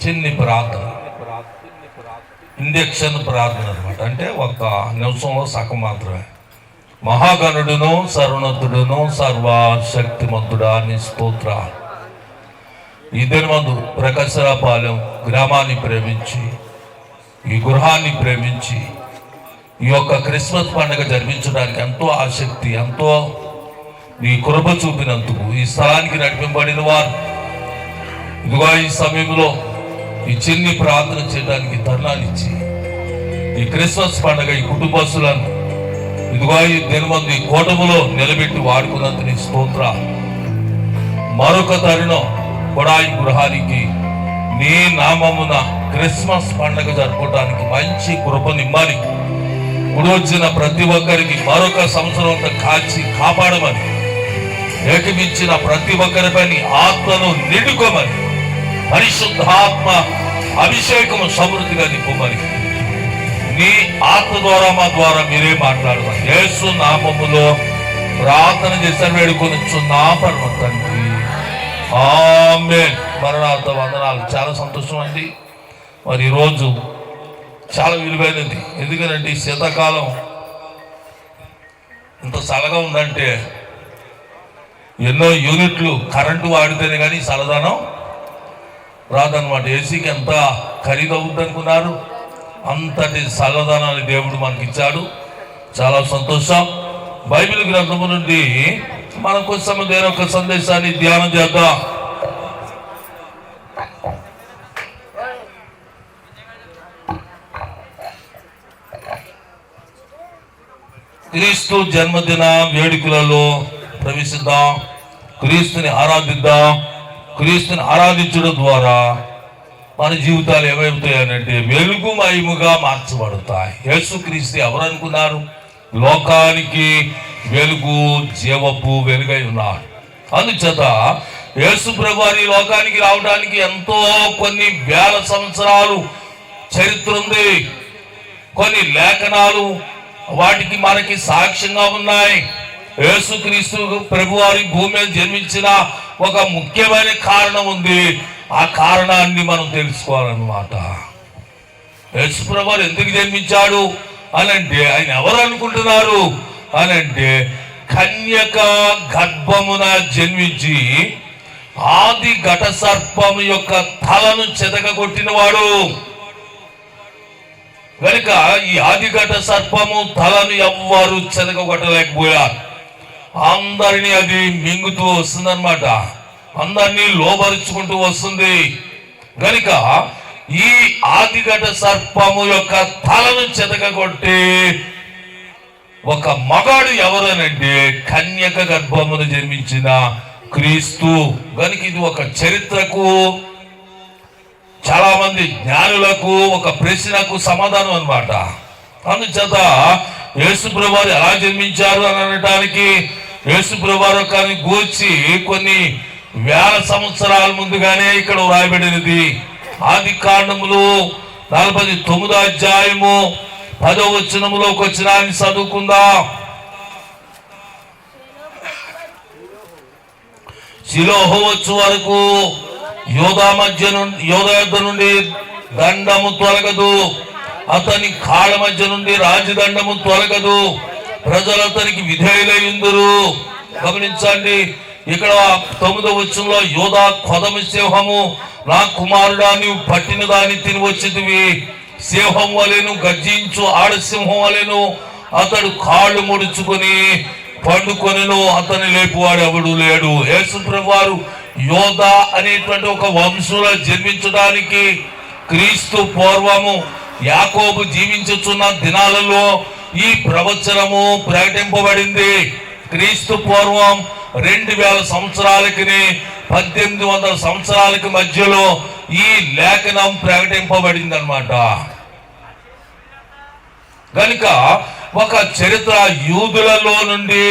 చిన్ని ప్రార్థన, ఇంజక్షన్ ప్రార్థన అనమాట. అంటే ఒక నిమిషంలో సగం మాత్రమే. మహాగణుడును సర్వోన్నతుడును సర్వశక్తిమంతుడా నీ స్తోత్ర. ఈ దినమందు ప్రకాశరాపాలెం గ్రామాన్ని ప్రేమించి, ఈ గృహాన్ని ప్రేమించి, ఈ యొక్క క్రిస్మస్ పండుగ జరిపించడానికి ఎంతో ఆసక్తి, ఎంతో నీ కృప చూపినందుకు ఈ స్థలానికి నడిపింపబడిన వారు ఇదిగో ఈ సమయంలో ఈ చిన్ని ప్రార్థన చేయడానికి తరుణాన్నిచ్చి ఈ క్రిస్మస్ పండుగ ఈ కుటుంబస్తులను ఇదిగో ఈ దినమందు ఈ కూటములో నిలబెట్టి వాడుకున్నందుకు నీ స్తోత్ర. మరొక తరుణం కూడా ఈ గృహానికి నీ నామమున క్రిస్మస్ పండుగ జరుపుకోవడానికి మంచి కృపనిమ్మని, వచ్చిన ప్రతి ఒక్కరికి మరొక సంవత్సరం అంతా కాచి కాపాడమని, ఏకమించిన ప్రతి ఒక్కరిపై ఆత్మను నిండుకోమని, పరిశుద్ధాత్మ అభిషేకము సమృద్ధిగా నింపమని, నీ ఆత్మ ద్వారా మా ద్వారా మీరే మాట్లాడమని యేసు నామములో ప్రార్థన చేశాను, వేడుకొనిచున్నా పరమ తండ్రి, ఆమేన్. మరణార్థ వందనాలు. చాలా సంతోషం అండి. మరి ఈరోజు చాలా విలువైనది. ఎందుకంటే ఈ శీతాకాలం ఇంత చల్లగా ఉందంటే ఎన్నో యూనిట్లు కరెంటు వాడితేనే కానీ చల్లదనం రాదనమాట. ఏసీకి ఎంత ఖరీదు అవుతుంది అనుకున్నారు? అంతటి చల్లదనాన్ని దేవుడు మనకి ఇచ్చాడు. చాలా సంతోషం. బైబిల్ గ్రంథము నుండి మనం కొంచెం వేరొక సందేశాన్ని ధ్యానం చేద్దాం. క్రీస్తు జన్మదిన వేడుకలలో ప్రవేశిద్దాం. క్రీస్తుని ఆరాధిద్దాం. క్రీస్తుని ఆరాధించడం ద్వారా మన జీవితాలు ఏమవుతాయనంటే వెలుగుమయముగా మార్చబడతాయి. యేసుక్రీస్తు ఎవరు అనుకున్నారు? లోకానికి వెలుగు, జీవపు వెలుగై ఉన్నారు. అందుచేత యేసు ప్రభువారి లోకానికి రావడానికి ఎంతో కొన్ని వేల సంవత్సరాలు చరిత్ర ఉంది. కొన్ని లేఖనాలు వాటికి మనకి సాక్ష్యంగా ఉన్నాయి. యేసుక్రీస్తు ప్రభువారి భూమి మీద జన్మించిన ఒక ముఖ్యమైన కారణం ఉంది. ఆ కారణాన్ని మనం తెలుసుకోవాలన్నమాట. యేసు ప్రభువారు ఎందుకు జన్మించాడు అనంటే, ఆయన ఎవరు అనుకుంటున్నారు అనంటే, కన్యక గర్భమున జన్మించి ఆది ఘట సర్పము యొక్క తలను చెదగొట్టినవాడు కనుక ఈ ఆదిఘట సర్పము తలను ఎవ్వరు చెదగొట్టలేకపోయారు. అందరినీ అది మింగుతూ వస్తుందన్నమాట. అందరినీ లోబరుచుకుంటూ వస్తుంది. కనుక ఈ ఆదిఘట సర్పము యొక్క తలను చెదగొట్టి ఒక మగాడు ఎవరనంటే కన్యక గర్భమును జన్మించిన క్రీస్తు. కనుక ఇది ఒక చరిత్రకు, చాలా మంది జ్ఞానులకు ఒక ప్రశ్నకు సమాధానం అన్నమాట. అందుచేత యేసు ప్రభువారు ఎలా జన్మించారు అని అనడానికి యేసు ప్రభువారు కానీ గూర్చి కొన్ని వేల సంవత్సరాల ముందుగానే ఇక్కడ వ్రాయబడినది. ఆది కాండములు 49వ అధ్యాయము 10వ వచనములోకి వచ్చిన చదువుకుందాం. షిలోహు వచ్చు వరకు యోధా యుద్ధ నుండి దండము తొలగదు, అతని కాళ్ళ మధ్య నుండి రాజదండము తొలగదు, ప్రజలు అతనికి విధేయులయ్యుందురు. గమనించండి, ఇక్కడ 9వ వచనంలో యోధా కొదమ సింహము, నా కుమారుడా నీవు పట్టిన దాన్ని తిని వచ్చితివి, సింహం వలెను గర్జించు ఆడసింహం వలెను అతడు కాళ్ళు ముడుచుకొని పండుకొనెను, అతని లేపువాడు ఎవడు లేడు. యేసు ప్రభువారు యోధా అనేటువంటి ఒక వంశంలో జన్మించడానికి క్రీస్తు పూర్వము యాకోబు జీవించుచున్న దినాలలో ఈ ప్రవచనము ప్రకటింపబడింది. క్రీస్తు పూర్వం 2000 సంవత్సరాలకి 1800 సంవత్సరాలకి మధ్యలో ఈ లేఖనం ప్రకటింపబడింది అన్నమాట. కనుక ఒక చరిత్ర, యూదులలో నుండి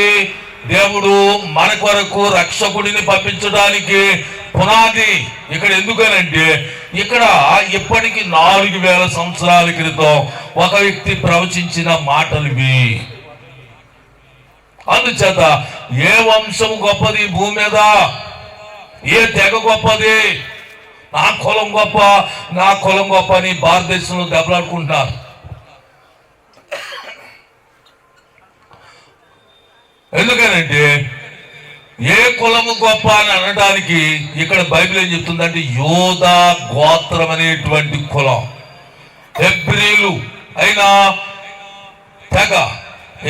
దేవుడు మన కొరకు రక్షకుడిని పంపించడానికి పునాది ఇక్కడ. ఎందుకనంటే ఇక్కడ ఇప్పటికి 4000 సంవత్సరాల క్రితం ఒక వ్యక్తి ప్రవచించిన మాటలు ఇవి. అందుచేత ఏ వంశం గొప్పది భూమి మీద, ఏ తెగ గొప్పది, నా కులం గొప్ప, నా కులం గొప్ప అని భారతదేశంలో దెబ్బలాడుకుంటున్నారు. ఎందుకనంటే ఏ కులము గొప్ప అని అనడానికి ఇక్కడ బైబిల్ ఏం చెప్తుందంటే యోధా గోత్రం అనేటువంటి కులం, హెబ్రీలు అయిన తెగ,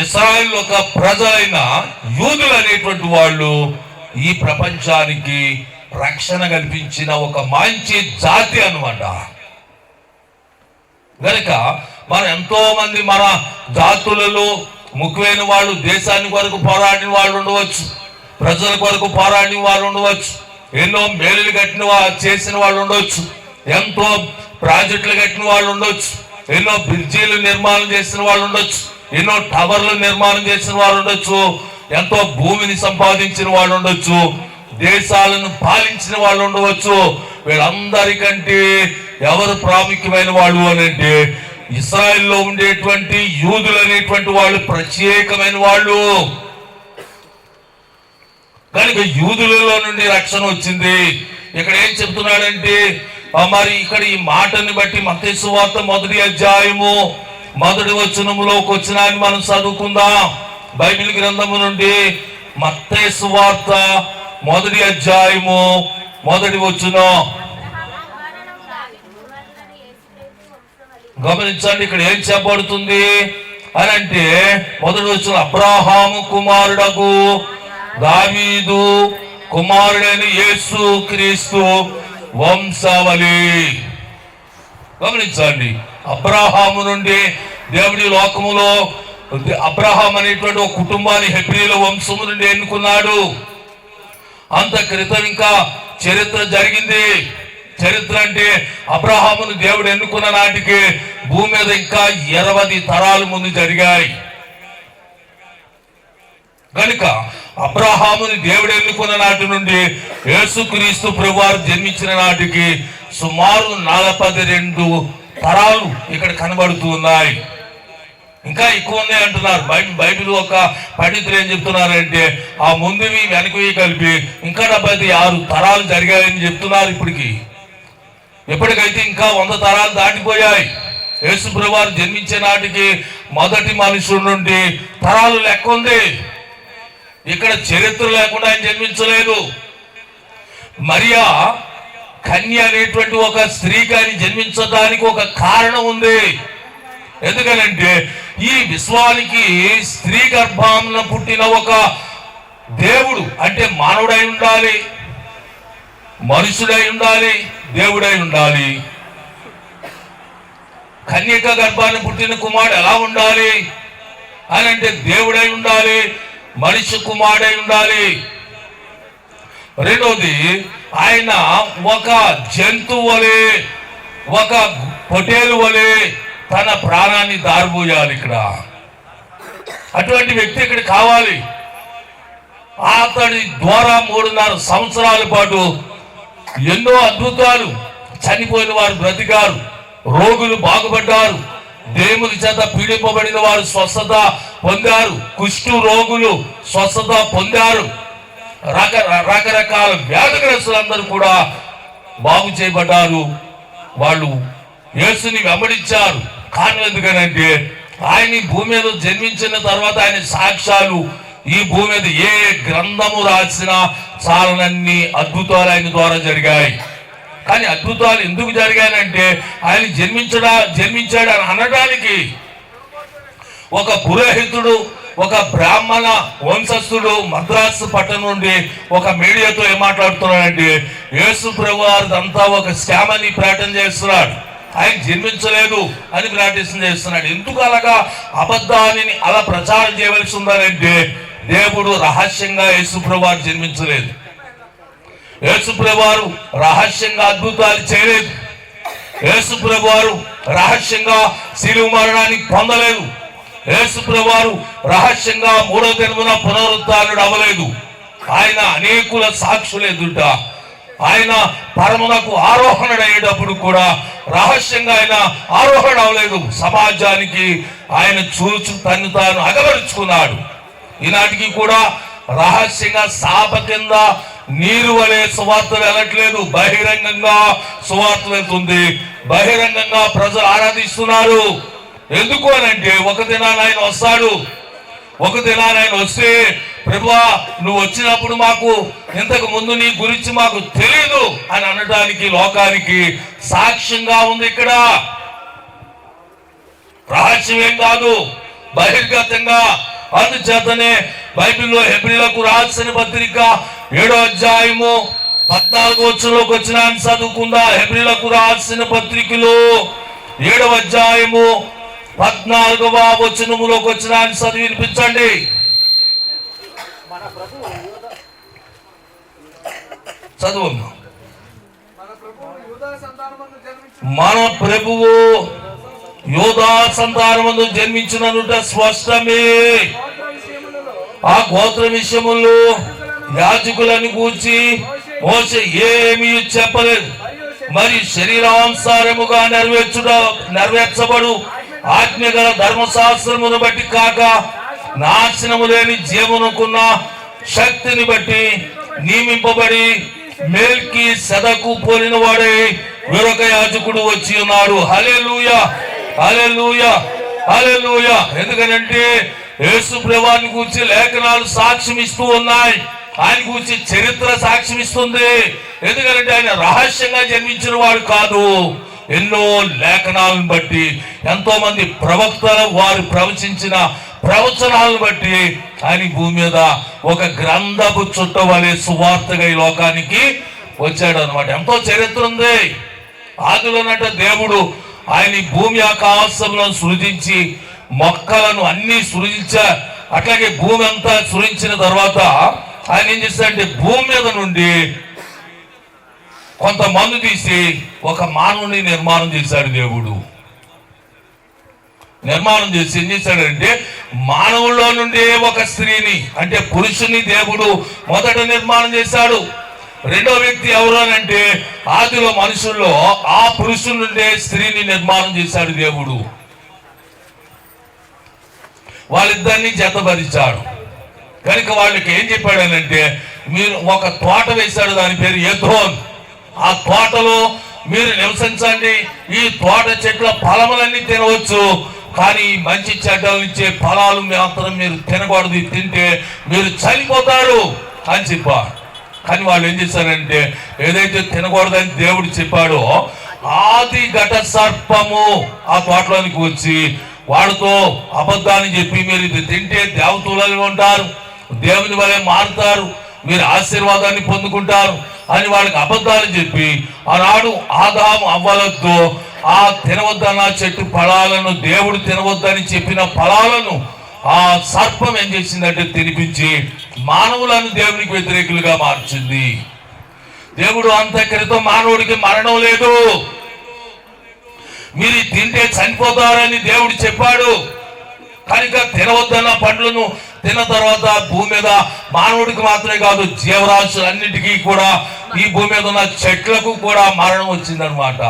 ఇశ్రాయేలు ఒక ప్రజలైన యూదులు అనేటువంటి వాళ్ళు ఈ ప్రపంచానికి రక్షణ కల్పించిన ఒక మంచి జాతి అన్నమాట. కనుక మన ఎంతో మంది మన జాతులలో ముఖ్యమైన వాళ్ళు దేశాన్ని కొరకు పోరాడిన వాళ్ళు ఉండవచ్చు, ప్రజల కొరకు పోరాడిన వాళ్ళు ఉండవచ్చు, ఎన్నో మేలులు చేసిన వాళ్ళు ఉండవచ్చు, ఎంతో ప్రాజెక్టులు కట్టిన వాళ్ళు ఉండొచ్చు, ఎన్నో బ్రిడ్జీలు నిర్మాణం చేసిన వాళ్ళు ఉండొచ్చు, ఎన్నో టవర్లు నిర్మాణం చేసిన వాళ్ళు ఉండొచ్చు, ఎంతో భూమిని సంపాదించిన వాళ్ళు ఉండొచ్చు, దేశాలను పాలించిన వాళ్ళు ఉండవచ్చు. వీళ్ళందరికంటే ఎవరు ప్రాముఖ్యమైన వాళ్ళు అని అంటే ఇశ్రాయేల్లో ఉండేటువంటి యూదులు అనేటువంటి వాళ్ళు ప్రత్యేకమైన వాళ్ళు. కనుక యూదులలో నుండి రక్షణ వచ్చింది. ఇక్కడ ఏం చెప్తున్నాడంటే మరి ఇక్కడ ఈ మాటని బట్టి మత్తయి సువార్త 1వ అధ్యాయము 1వ వచనములోకి వచ్చిన మనం చదువుకుందాం. బైబిల్ గ్రంథము నుండి మత్తయి సువార్త 1వ అధ్యాయము 1వ వచనం గమనించండి. ఇక్కడ ఏం చెప్పబడుతుంది అని అంటే 1వ వచనం, అబ్రాహాము కుమారుడగు దావీదు కుమారుడైన యేసు క్రీస్తు వంశావళి. గమనించండి, అబ్రాహాము నుండి దేవుడి లోకములో అబ్రాహాం అనేటువంటి ఒక కుటుంబాన్ని హెబ్రీల వంశము నుండి ఎన్నుకున్నాడు. అంత క్రితం ఇంకా చరిత్ర జరిగింది. చరిత్ర అంటే అబ్రాహామును దేవుడు ఎన్నుకున్న నాటికి భూమి మీద ఇంకా 20 తరాలు ముందు జరిగాయి. కనుక అబ్రాహాముని దేవుడు ఎన్నుకున్న నాటి నుండి యేసుక్రీస్తు ప్రభువారు జన్మించిన నాటికి సుమారు 42 తరాలు ఇక్కడ కనబడుతూ ఉన్నాయి. ఇంకా ఎక్కువ ఉన్నాయి అంటున్నారు. బైబిల్ ఒక పండితులు ఏం చెప్తున్నారంటే ఆ ముందువి వెనకవి కలిపి ఇంకా 76 తరాలు జరిగాయని చెప్తున్నారు. ఎప్పటికైతే ఇంకా 100 తరాలు దాటిపోయాయి. యేసు ప్రభువారు జన్మించే నాటికి మొదటి మనుషుల నుండి తరాలు లెక్క ఉంది. ఇక్కడ చరిత్ర లేకుండా ఆయన జన్మించలేదు. మరియా కన్య అనేటువంటి ఒక స్త్రీకి ఆయన జన్మించడానికి ఒక కారణం ఉంది. ఎందుకనంటే ఈ విశ్వానికి స్త్రీ గర్భాన పుట్టిన ఒక దేవుడు అంటే మానవుడై ఉండాలి, మనుషుడై ఉండాలి, దేవుడై ఉండాలి. కన్యక గర్భాన్ని పుట్టిన కుమారుడు ఎలా ఉండాలి అని అంటే దేవుడై ఉండాలి, మనిషి కుమారుడై ఉండాలి. రెండోది, ఆయన ఒక జంతువు వలె, ఒక పొటేలు వలె తన ప్రాణాన్ని దారిపోయాలి. ఇక్కడ అటువంటి వ్యక్తి ఇక్కడ కావాలి. అతడి ద్వారా 3.5 సంవత్సరాల పాటు ఎన్నో అద్భుతాలు, చనిపోయిన వారు బ్రతికారు, రోగులు బాగుపడ్డారు, దేవుని చేత పీడింపబడిన వారు స్వస్థత పొందారు, కుష్టు రోగులు స్వస్థత పొందారు, రకరకాల వ్యాధిగ్రస్తులందరూ కూడా బాగు చేయబడ్డారు. వాళ్ళు యేసుని వెంబడించారు. కారణం ఎందుకనంటే ఆయన ఈ భూమి మీద జన్మించిన తర్వాత ఆయన సాక్ష్యాలు ఈ భూమి మీద ఏ గ్రంథము రాసినా చాలనన్ని అద్భుతాలు ఆయన ద్వారా జరిగాయి. కానీ అద్భుతాలు ఎందుకు జరిగాయంటే ఆయన జన్మించాడు అని అనడానికి ఒక పురోహితుడు, ఒక బ్రాహ్మణ వంశస్థుడు మద్రాసు పట్టణం నుండి ఒక మీడియాతో ఏం మాట్లాడుతున్నాడంటే యేసు ప్రభువారు అంతా ఒక స్కామ్ అని ప్రకటన చేస్తున్నాడు. ఆయన జన్మించలేదు అని ప్రకటన చేస్తున్నాడు. ఎందుకు అలాగా అబద్ధాన్ని అలా ప్రచారం చేయవలసి ఉందంటే దేవుడు రహస్యంగా యేసు ప్రభువారు జన్మించలేదు. యేసు ప్రభువారు రహస్యంగా అద్భుతాలు చేయలేదు. యేసు ప్రభువారు రహస్యంగా శిలువ మరణాన్ని పొందలేదు. యేసు ప్రభువారు రహస్యంగా 3వ దినమున పునరుత్థానుడు అవ్వలేదు. ఆయన అనేకుల సాక్షులు ఎదుట ఆయన పరమునకు ఆరోహణుడు అయ్యేటప్పుడు కూడా రహస్యంగా ఆయన ఆరోహణ అవ్వలేదు. సమాజానికి ఆయన తన్ను తాను అగబరుచుకున్నాడు. ఈనాటికి కూడా రహస్యంగా శాప కింద నీరు వలె సువార్త వెళ్ళట్లేదు, బహిరంగంగా సువార్త వెళ్తుంది, బహిరంగంగా ప్రజలు ఆరాధిస్తున్నారు. ఎందుకు అనంటే ఒక దినాన ఆయన వస్తాడు. ఒక దినాన ఆయన వస్తే, ప్రభువా నువ్వు వచ్చినప్పుడు మాకు ఇంతకు ముందు నీ గురించి మాకు తెలియదు అని అనడానికి లోకానికి సాక్ష్యంగా ఉంది. ఇక్కడ రహస్యమేం కాదు, బహిర్గతంగా. అందుచేతనే బైబిల్లో హెబ్రీలకు రాసిన పత్రిక 7వ అధ్యాయము 14వ వచనంలోకి వచ్చిన చదువుకుందా. హెబ్రీలకు రాసిన పత్రికలో 7వ అధ్యాయము 14వ వచనములోకి వచ్చిన చదివి వినిపించండి. చదువు. మన ప్రభువు యోధా సంతానమందు జన్మించిననుట స్పష్టమే. ఆ గోత్ర విషయములో యాజకులను గూర్చి మోషే ఏమీ చెప్పలేదు. మరి శరీరానుసారముగా నెరవేర్చబడు ఆజ్ఞ గల ధర్మశాస్త్రమును బట్టి కాక నాశనము లేని జీవనుకున్న శక్తిని బట్టి నియమింపబడి మెల్కి సెదకు పోలిన వాడే వేరొక యాజకుడు వచ్చి ఉన్నాడు. హల్లెలూయా, హల్లెలూయా, హల్లెలూయా. ఎందుకనంటే యేసు ప్రభువుని గురించి లేఖనాలు సాక్ష్యం ఇస్తూ ఉన్నాయి, ఆయన గురించి చరిత్ర సాక్ష్యం ఇస్తుంది. ఎందుకంటే ఆయన రహస్యంగా జన్మించిన వాడు కాదు. ఎన్నో లేఖనాలను బట్టి, ఎంతో మంది ప్రవక్తలు వారు ప్రవచించిన ప్రవచనాలను బట్టి ఆయన భూమి మీద ఒక గ్రంథపు చుట్ట వలె సువార్తగా ఈ లోకానికి వచ్చాడు అనమాట. ఎంతో చరిత్ర ఉంది. ఆదిలోనట దేవుడు ఆయన భూమి ఆకాశంలో సృజించి మొక్కలను అన్ని సృజించా. అట్లాగే భూమి అంతా సృజించిన తర్వాత ఆయన ఏం చేశాడంటే భూమి మీద నుండి కొంతమంది తీసి ఒక మానవుని నిర్మాణం చేశాడు. దేవుడు నిర్మాణం చేసి ఏం చేశాడంటే మానవుల్లో నుండి ఒక స్త్రీని అంటే పురుషుని దేవుడు మొదట నిర్మాణం చేశాడు. రెండో వ్యక్తి ఎవరు అంటే ఆదిలో మనుషుల్లో ఆ పురుషుని నుండే స్త్రీని నిర్మాణం చేశాడు దేవుడు. వాళ్ళిద్దరిని జతపరిచాడు. కనుక వాళ్ళకి ఏం చెప్పాడనంటే మీరు ఒక తోట వేశాడు, దాని పేరు ఎద్రోన్. ఆ తోటలో మీరు నివసించండి, ఈ తోట చెట్ల ఫలములన్నీ తినవచ్చు, కానీ మంచి చెడ్డలు ఇచ్చే ఫలాలు మాత్రం మీరు తినకూడదు, తింటే మీరు చనిపోతారు అని చెప్పాడు. కానీ వాళ్ళు ఏం చేశారంటే ఏదైతే తినకూడదని దేవుడు చెప్పాడో ఆది ఘట సర్పము ఆ తోటలోనికి వచ్చి వాడితో అబద్ధాన్ని చెప్పి మీరు ఇది తింటే దేవతలు ఉంటారు, దేవుని వలె మారుతారు, మీరు ఆశీర్వాదాన్ని పొందుకుంటారు అని వాళ్ళకి అబద్ధాలు చెప్పి ఆనాడు ఆదాము అవ్వలతో ఆ తినవద్దన్న చెట్టు ఫలాలను దేవుడు తినవద్దని చెప్పిన ఫలాలను ఆ సర్పం ఏం చేసిందంటే తినిపించి మానవులను దేవునికి వ్యతిరేకులుగా మార్చింది. దేవుడు అంతక్రితం మానవుడికి మరణం లేదు, మీరు తింటే చనిపోతారని దేవుడు చెప్పాడు. కనుక తినవద్దన్న పండ్లను తిన్న తర్వాత భూమి మీద మానవుడికి మాత్రమే కాదు జీవరాశులన్నిటికీ కూడా ఈ భూమి మీద ఉన్న చెట్లకు కూడా మరణం వచ్చిందనమాట.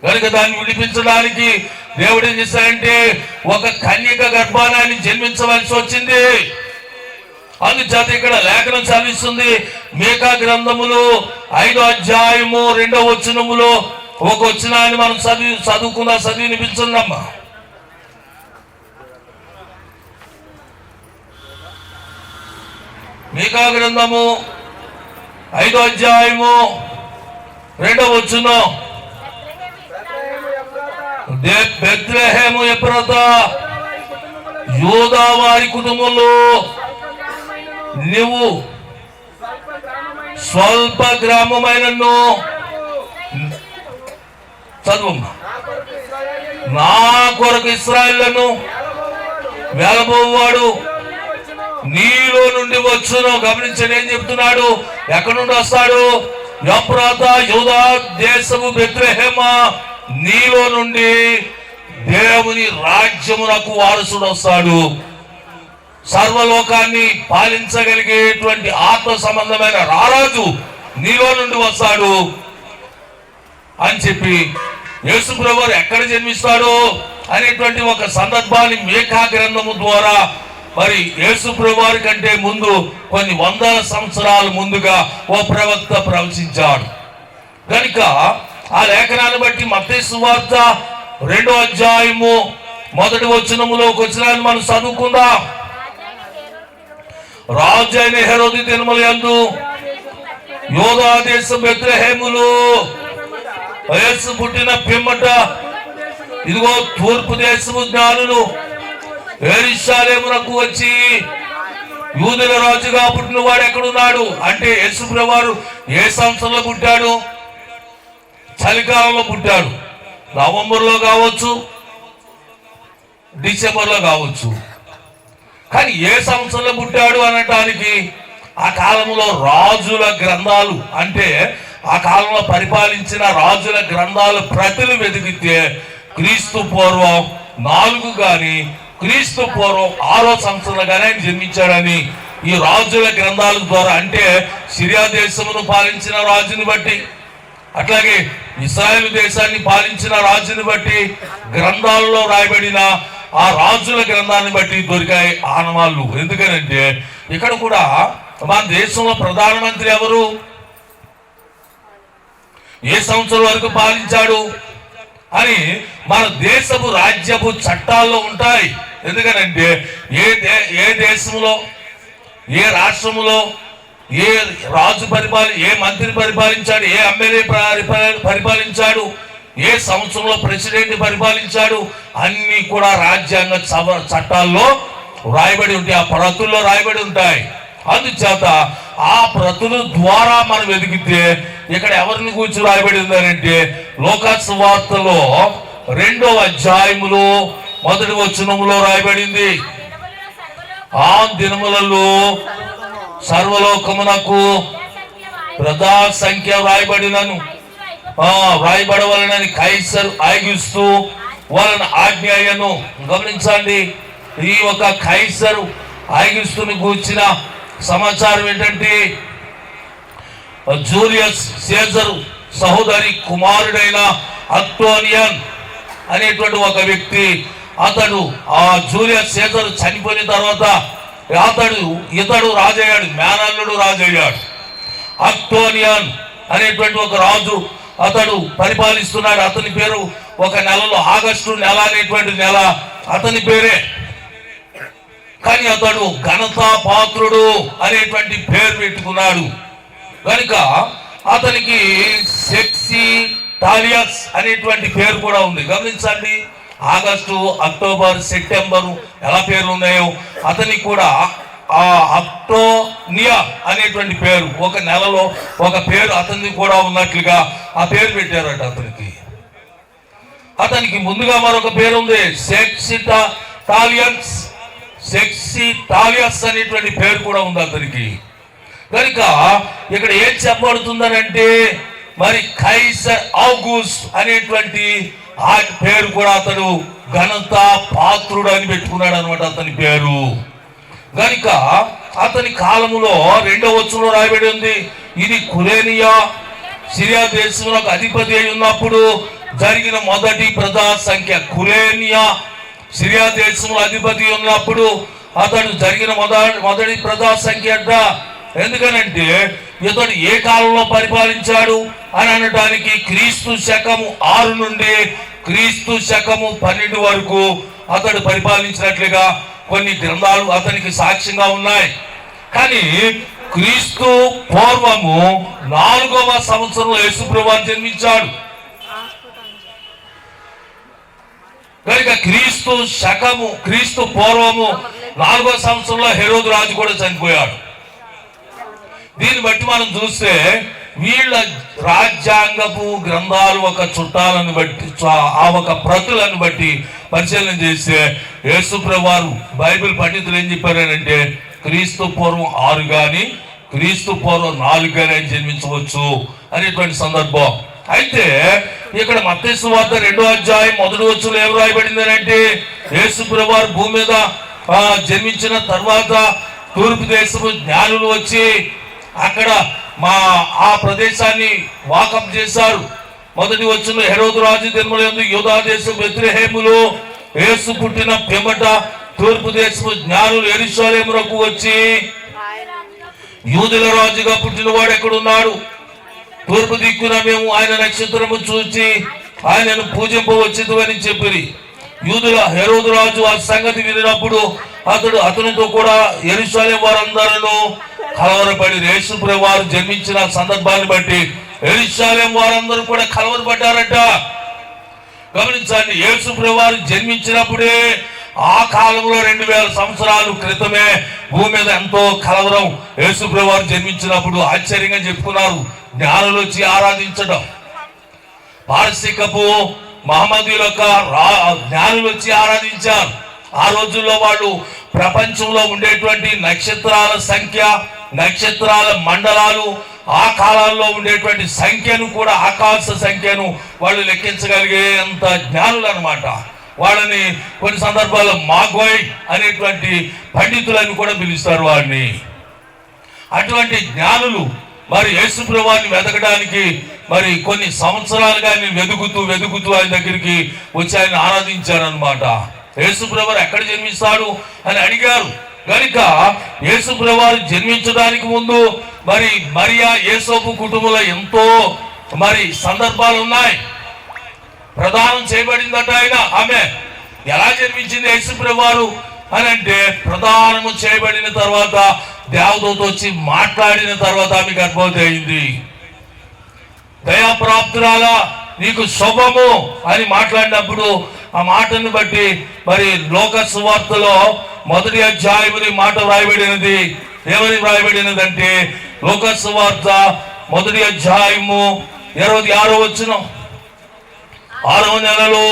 కనుక దాన్ని విడిపించడానికి దేవుడు ఏం చేశాడంటే ఒక కన్యక గర్భాన్ని జన్మించవలసి వచ్చింది. అందుచేత ఇక్కడ లేఖనం చదివిస్తుంది మీకా గ్రంథములో 5వ అధ్యాయము 2వ వచనములో ఒక వచనాన్ని మనం చదివి వినిపించున్నామ్మా. మీకా గ్రంథము 5వ అధ్యాయము 2వ వచనం. బెత్లెహేము ఎఫ్రాతా యూదా వారి కుటుంబంలో నీవు స్వల్ప గ్రామమైనను చదువు నా కొరకు ఇశ్రాయేలును వెలబోవాడు నీలో నుండి వచ్చును. గమనించండి ఏం చెప్తున్నాడు, ఎక్కడి నుండి వస్తాడు? ఎఫ్రాతా యూదా దేశము బెత్లెహేమా, నీలో నుండి దేవుని రాజ్యమునకు వారసుడు వస్తాడు, సర్వలోకాన్ని పాలించగలిగేటువంటి ఆత్మ సంబంధమైన రారాజు నీలో నుండి వస్తాడు అని చెప్పి యేసు ప్రభువు ఎక్కడ జన్మిస్తాడు అనేటువంటి ఒక సందర్భాన్ని మీకా గ్రంథము ద్వారా మరి యేసు ప్రభువారి కంటే ముందు కొన్ని వందల సంవత్సరాల ముందుగా ఓ ప్రవక్త ప్రవచించాడు కనుక ఆ లేఖనాన్ని బట్టి మత్తయి సువార్త 2వ అధ్యాయము 1వ వచనములోకి వచ్చినాన్ని మనం చదువుకుందాం. రాజు అయిన హెరోదు దినముల యందు యూదా దేశం బెత్లెహేములో యేసు పుట్టిన పిమ్మట ఇదిగో తూర్పు దేశము జ్ఞానులు యెరూషలేమునకు వచ్చి యూదుల రాజుగా పుట్టిన వాడు ఎక్కడున్నాడు అంటే యేసు ప్రభువారు ఏ సంవత్సరంలో పుట్టాడు? చలికాలంలో పుట్టాడు. నవంబర్లో కావచ్చు, డిసెంబర్లో కావచ్చు. కానీ ఏ సంవత్సరంలో పుట్టాడు అనటానికి ఆ కాలంలో రాజుల గ్రంథాలు అంటే ఆ కాలంలో పరిపాలించిన రాజుల గ్రంథాలు ప్రతులు వెతికితే క్రీస్తు పూర్వం 4 కానీ క్రీస్తు పూర్వం 6వ సంవత్సరంలో కానీ ఆయన జన్మించాడని ఈ రాజుల గ్రంథాల ద్వారా అంటే సిరియా దేశమును పాలించిన రాజుని బట్టి అట్లాగే ఇశ్రాయేలు దేశాన్ని పాలించిన రాజుని బట్టి గ్రంథాలలో రాయబడిన ఆ రాజుల గ్రంథాన్ని బట్టి దొరికాయి ఆనవాళ్ళు. ఎందుకనంటే ఇక్కడ కూడా మన దేశంలో ప్రధానమంత్రి ఎవరు? ఏ సంవత్సరం వరకు పాలించాడు అని మన దేశపు రాజ్యపు చట్టాల్లో ఉంటాయి. ఎందుకనంటే ఏ దేశంలో ఏ రాష్ట్రంలో ఏ రాజు ఏ మంత్రి పరిపాలించాడు, ఏ ఎమ్మెల్యే పరిపాలించాడు, ఏ సంవత్సరంలో ప్రెసిడెంట్ పరిపాలించాడు అన్ని కూడా రాజ్యాంగ చట్టాల్లో రాయబడి ఉంటాయి, ఆ ప్రతుల్లో రాయబడి ఉంటాయి. అందుచేత ఆ ప్రతుల ద్వారా మనం వెతికితే ఇక్కడ ఎవరిని గురించి రాయబడి ఉందంటే లోకాసు సువార్తలో 2వ అధ్యాయములో 1వ వచనములో రాయబడింది. ఆ దినములలో సర్వలోకమునకు ప్రజా సంఖ్య రాయబడినను రాయబడవలనని కైసరు ఆగిస్తూ వాళ్ళని ఆజ్ఞను గమనించండి. ఈ ఒక కైసరు ఆగిస్తుని కూర్చిన సమాచారం ఏంటంటే జూలియస్ సీజర్ సహోదరి కుమారుడైన అంటోనియన్ అనేటువంటి ఒక వ్యక్తి అతడు ఆ జూలియస్ సీజర్ చనిపోయిన తర్వాత ఇతడు రాజయ్యాడు, మేనల్లుడు రాజయ్యాడు. అంటోనియన్ అనేటువంటి ఒక రాజు అతడు పరిపాలిస్తున్నాడు. అతని పేరు ఒక నెలలో ఆగస్టు నెల అనేటువంటి నెల అతని పేరే. కానీ అతడు ఘనతా పాత్రుడు అనేటువంటి పేరు పెట్టుకున్నాడు కనుక అతనికి సెక్సీ టాలియస్ అనేటువంటి పేరు కూడా ఉంది. గమనించండి, ఆగస్టు, అక్టోబర్, సెప్టెంబరు ఎలా పేర్లు ఉన్నాయో అతనికి కూడా ఆ అక్టోనియా అనేటువంటి పేరు ఒక నెలలో ఒక పేరు అతనికి కూడా ఉన్నట్లుగా ఆ పేరు పెట్టారట. అతనికి ముందుగా మరొక పేరు ఉంది, సెక్సీ టాలియస్ అనేటువంటి పేరు కూడా ఉంది అతనికి. కనుక ఇక్కడ ఏం చెప్పబడుతుందనంటే మరి కైసర్ ఆగస్ట్ అనేటువంటి ఆ పేరు కూడా అతడు ఘనత పాత్రుడు అని పెట్టుకున్నాడు అనమాట అతని పేరు. కనుక అతని కాలములో 2వ వచనంలో రాయబడి ఉంది, ఇది కురేనియా సిరియా దేశంలో అధిపతి అయి ఉన్నప్పుడు జరిగిన మొదటి ప్రజా సంఖ్య. కురేనియా సిరియా దేశంలో అధిపతి ఉన్నప్పుడు అతడు జరిగిన మొదటి ప్రజా సంఖ్య అంట. ఎందుకనంటే ఇతడు ఏ కాలంలో పరిపాలించాడు అని అనడానికి క్రీస్తు శకము 6 నుండి క్రీస్తు శకము 12 వరకు అతడు పరిపాలించినట్లుగా కొన్ని గ్రంథాలు అతనికి సాక్ష్యంగా ఉన్నాయి. కానీ క్రీస్తు పూర్వము 4వ సంవత్సరంలో యేసు ప్రభువు జన్మించాడు. కనుక క్రీస్తు పూర్వము 4వ సంవత్సరంలో హెరోదు రాజు కూడా చనిపోయాడు. దీన్ని బట్టి మనం చూస్తే వీళ్ళ రాజ్యాంగపు గ్రంథాలు ఒక చుట్టాలను బట్టి ఆ ఒక ప్రతులను బట్టి పరిశీలన చేస్తే యేసు ప్రభువు బైబిల్ పండితులు ఏం చెప్పారంటే క్రీస్తు పూర్వం 6 కానీ క్రీస్తు పూర్వం 4 కానీ ఆయన జన్మించవచ్చు అనేటువంటి సందర్భం. అయితే ఇక్కడ మత్తయి సువార్త 2వ అధ్యాయం 1వ వచనంలో ఏం రాయబడింది అంటే యేసు ప్రభువు భూమి మీద జన్మించిన తర్వాత తూర్పు దేశపు జ్ఞానులు వచ్చి అక్కడ ఆ ప్రదేశాన్ని వాకప్ చేశారు. 1వ వచనంలో హెరోదు రాజు దినముల యందు యూదా దేశం బెత్లెహేములో యేసు పుట్టిన పిమ్మట తూర్పు దేశపు జ్ఞానులు యెరూషలేమునకు వచ్చి, యూదుల రాజుగా పుట్టినవాడు ఎక్కడున్నాడు? తూర్పు దిక్కున మేము ఆయన నక్షత్రము చూచి ఆయనను పూజింపవచ్చుదు అని చెప్పిరి. యూదుల హెరోదు రాజు ఆ సంగతి వినినప్పుడు అతనితో కూడా యెరూషలేము వారందరూ కలవరపడి, యేసు ప్రభువు వారు జన్మించిన సందర్భాన్ని బట్టి యెరూషలేము వారందరూ కూడా కలవరపడ్డారట. గమనించండి, యేసు ప్రభువు వారు జన్మించినప్పుడే ఆ కాలంలో 2000 సంవత్సరాల క్రితమే భూమి మీద ఎంతో కలవరం. యేసు ప్రభువు వారు జన్మించినప్పుడు ఆశ్చర్యంగా చెప్పుకున్నారు. జ్ఞానులు వచ్చి ఆరాధించడం, పారసీకపు మహమ్మదీయుల యొక్క జ్ఞానులు వచ్చి ఆరాధించారు. ఆ రోజుల్లో వాళ్ళు ప్రపంచంలో ఉండేటువంటి నక్షత్రాల సంఖ్య, నక్షత్రాల మండలాలు, ఆ కాలాల్లో ఉండేటువంటి సంఖ్యను కూడా, ఆకాశ సంఖ్యను వాళ్ళు లెక్కించగలిగే అంత జ్ఞానులు అన్నమాట. వాళ్ళని కొన్ని సందర్భాల్లో మాగోయ్ అనేటువంటి పండితులని కూడా పిలుస్తారు వాడిని. అటువంటి జ్ఞానులు మరి యేసు ప్రభువుని వెతకడానికి మరి కొన్ని సంవత్సరాలుగా వెతుకుతూ ఆయన దగ్గరికి వచ్చి ఆయన ఆరాధించారనమాట. యేసు ప్రభువు ఎక్కడ జన్మిస్తాడు అని అడిగారు. కనుక యేసు ప్రభువు జన్మించడానికి ముందు మరి మరియా యేసోపు కుటుంబంలో ఎంతో మరి సందర్భాలు ఉన్నాయి. ప్రదానం చేయబడిందట ఆయన. ఆమె ఎలా జన్మించింది యేసు ప్రభువు అని అంటే, ప్రదానము చేయబడిన తర్వాత దేవదూత వచ్చి మాట్లాడిన తర్వాత ఆమె గర్భవతి అయింది. దయాప్రాప్తురాలా నీకు శుభము అని మాట్లాడినప్పుడు ఆ మాటను బట్టి మరి లోక సువార్తలో 1వ అధ్యాయముని మాట వ్రాయబడినది. ఏమని వ్రాయబడినదంటే, లోక సువార్త 1వ అధ్యాయము 26వ వచనం, 6వ నెలలో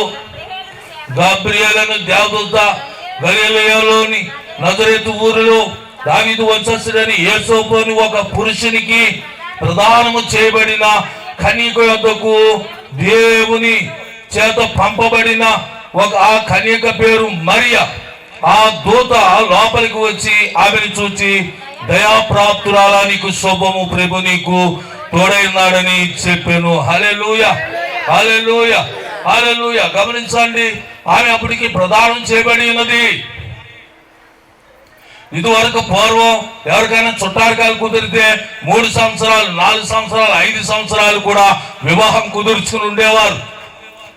గబ్రియేలును దేవదూత గలిలయలోని నజరేతు ఊరిలో దావీదు వంశస్థుడని యేసోపు అని ఒక పురుషునికి ప్రదానము చేయబడిన కన్యక యొద్దకు దేవుని చేత పంపబడిన ఆ కన్యక పేరు మరియా. ఆ దూత లోపలికి వచ్చి ఆమెను చూచి, దయాప్రాప్తురాలా నీకు శుభము, ప్రభు నీకు తోడైనాడని చెప్పాను. హల్లెలూయా, హల్లెలూయా, హల్లెలూయా. గమనించండి, ఆమె అప్పటికి ప్రదానం చేయబడి ఉన్నది. ఇదివరకు పూర్వం ఎవరికైనా చుట్టారికాలు కుదిరితే 3 సంవత్సరాలు, 4 సంవత్సరాలు, 5 సంవత్సరాలు కూడా వివాహం కుదుర్చుకుని ఉండేవారు.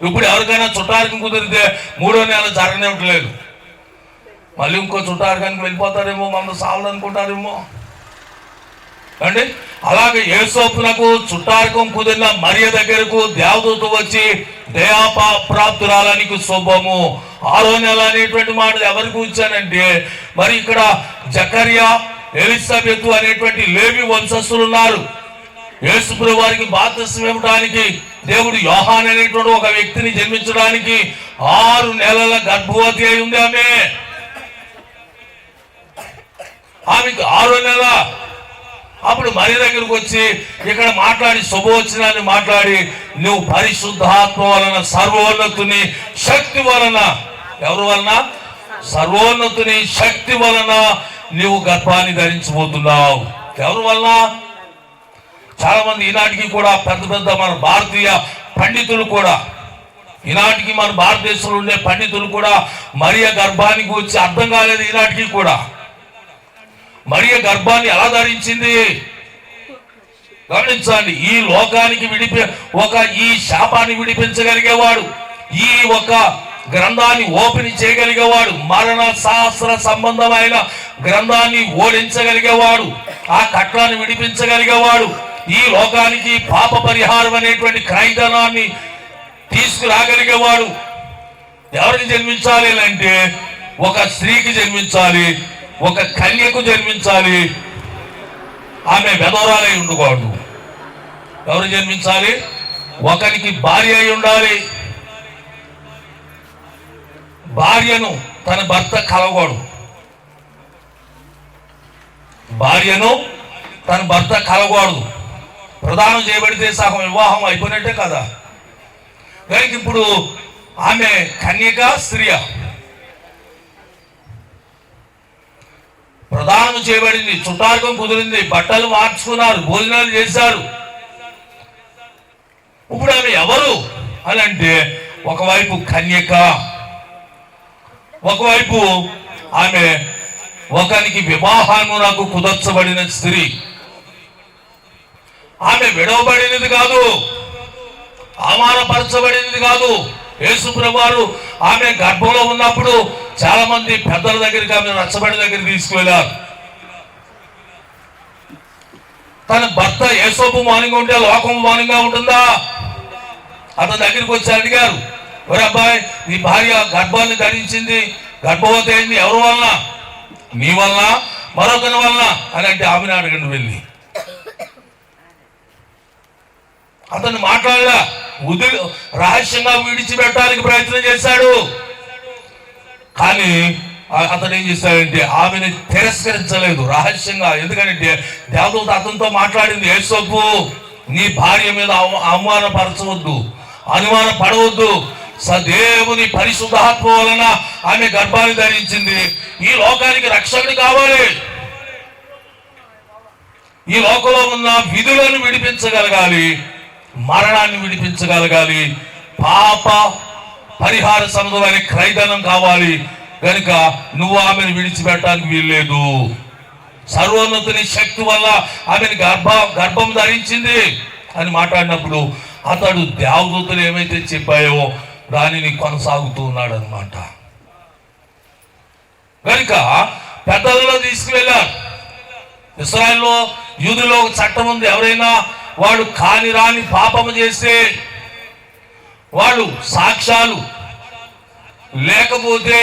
ఇప్పుడు ఎవరికైనా చుట్టారికం కుదిరితే 3వ నెల జరగనివ్వట్లేదు. మళ్ళీ ఇంకో చుట్టారికానికి వెళ్ళిపోతారేమో, మనం సావాలనుకుంటారేమో అండి. అలాగే యేసోపునకు చుట్టారికం కుదిరిన మరియ దగ్గరకు దేవదూత వచ్చి, దయాప్రాప్తురాలా నీకు శుభము, 6వ నెల అనేటువంటి మాట ఎవరికి వచ్చానంటే, మరి ఇక్కడ జకర్యా, ఎలిజబెతు అనేటువంటి లేవి వంశస్థులు ఉన్నారు. యేసు ప్రభువు వారికి బాప్తిసం ఇవ్వడానికి దేవుడు యోహాను అనేటువంటి ఒక వ్యక్తిని జన్మించడానికి 6 నెలల గర్భవతి అయి ఉంది ఆమెకు 6వ నెల. అప్పుడు మరి దగ్గరకు వచ్చి ఇక్కడ మాట్లాడి శుభవచనాన్ని మాట్లాడి, నువ్వు పరిశుద్ధాత్మ వలన సర్వోన్నతుని శక్తి వలన, ఎవరి వలన? సర్వోన్నతుని శక్తి వలన నీవు గర్భాన్ని ధరించబోతున్నావు. ఎవరి వలన? చాలా మంది ఈనాటికి కూడా పెద్ద మన భారతీయ పండితులు కూడా, ఈనాటికి మన భారతదేశంలో ఉండే పండితులు కూడా మరియ గర్భానికి వచ్చి అర్థం కాలేదు ఈనాటికి కూడా. మరియ గర్భాన్ని ఎలా ధరించింది గమనించండి. ఈ లోకానికి ఈ శాపాన్ని విడిపించగలిగేవాడు, ఈ ఒక గ్రంథాన్ని ఓపెన్ చేయగలిగేవాడు, మరణ శాస్త్ర సంబంధమైన గ్రంథాన్ని ఓడించగలిగేవాడు, ఆ కట్టాన్ని విడిపించగలిగేవాడు, ఈ లోకానికి పాప పరిహారం అనేటువంటి క్రైదనాన్ని తీసుకురాగలిగేవాడు. ఎవరికి జన్మించాలి అంటే, ఒక స్త్రీకి జన్మించాలి, ఒక కన్యకు జన్మించాలి. ఆమె వెధవరాలై ఉండకూడదు. ఎవరు జన్మించాలి? ఒకరికి భార్య అయి ఉండాలి. భార్యను తన భర్త కలవకూడదు. భార్యను తన భర్త కలవకూడదు. ప్రదానం చేయబడితే సగం వివాహం అయిపోయినట్టే కదా. కనుక ఇప్పుడు ఆమె కన్యక, స్త్రీయ, ప్రదానం చేయబడింది, చుట్టార్కం కుదిరింది, బట్టలు మార్చుకున్నారు, భోజనాలు చేశారు. ఇప్పుడు ఆమె ఎవరు అని అంటే, ఒకవైపు కన్యక, ఒకవైపు ఆమె ఒకరికి వివాహము నాకు కుదర్చబడిన స్త్రీ. ఆమె విడవబడినది కాదు, అవమానపరచబడినది కాదు. యేసు ప్రభువారు ఆమె గర్భంలో ఉన్నప్పుడు చాలా మంది పెద్దల దగ్గరికి ఆమె రచ్చబడి దగ్గర తీసుకువెళ్ళారు. తన భర్త యేసోపు మౌనంగా ఉంటే లోకం మౌనంగా ఉంటుందా? అతని దగ్గరికి వచ్చి అడిగారు, ఒరే అబ్బాయి, నీ భార్య గర్భాన్ని ధరించింది, గర్భవతి అయింది, ఎవరి వలన? నీ వలన, మరొకరి వలన అని అంటే ఆమెను అడగండి వెళ్ళి. అతను మాట్లాడలా, రహస్యంగా విడిచిపెట్టడానికి ప్రయత్నం చేశాడు. కానీ అతను ఏం చేశాడంటే ఆమెను తిరస్కరించలేదు రహస్యంగా. ఎందుకంటే దేవదూత అతనితో మాట్లాడింది, యేసోపు నీ భార్య మీద అవమానపరచవద్దు, అనుమాన పడవద్దు, సదేవుని పరిశుద్ధాత్మ వలన ఆమె గర్భాన్ని ధరించింది. ఈ లోకానికి రక్షకుడు కావాలి, ఈ లోకంలో ఉన్న విధులను విడిపించగలగాలి, మరణాన్ని విడిపించగలగాలి, పాప పరిహార సంబంధమైన క్రైదనం కావాలి. కనుక నువ్వు ఆమెను విడిచిపెట్టడానికి వీల్లేదు. సర్వోన్నతుని శక్తి వల్ల ఆమెను గర్భం ధరించింది అని మాట్లాడినప్పుడు అతడు దేవదూతలు ఏమైతే చెప్పాయో దానిని కొనసాగుతూ ఉన్నాడు అనమాట. కనుక పెద్దలలో తీసుకువెళ్ళారు. ఇశ్రాయేలులో యూదులో ఒక చట్టం ఉంది, ఎవరైనా వాడు కాని రాని పాపము చేస్తే, వాళ్ళు సాక్ష్యాలు లేకపోతే,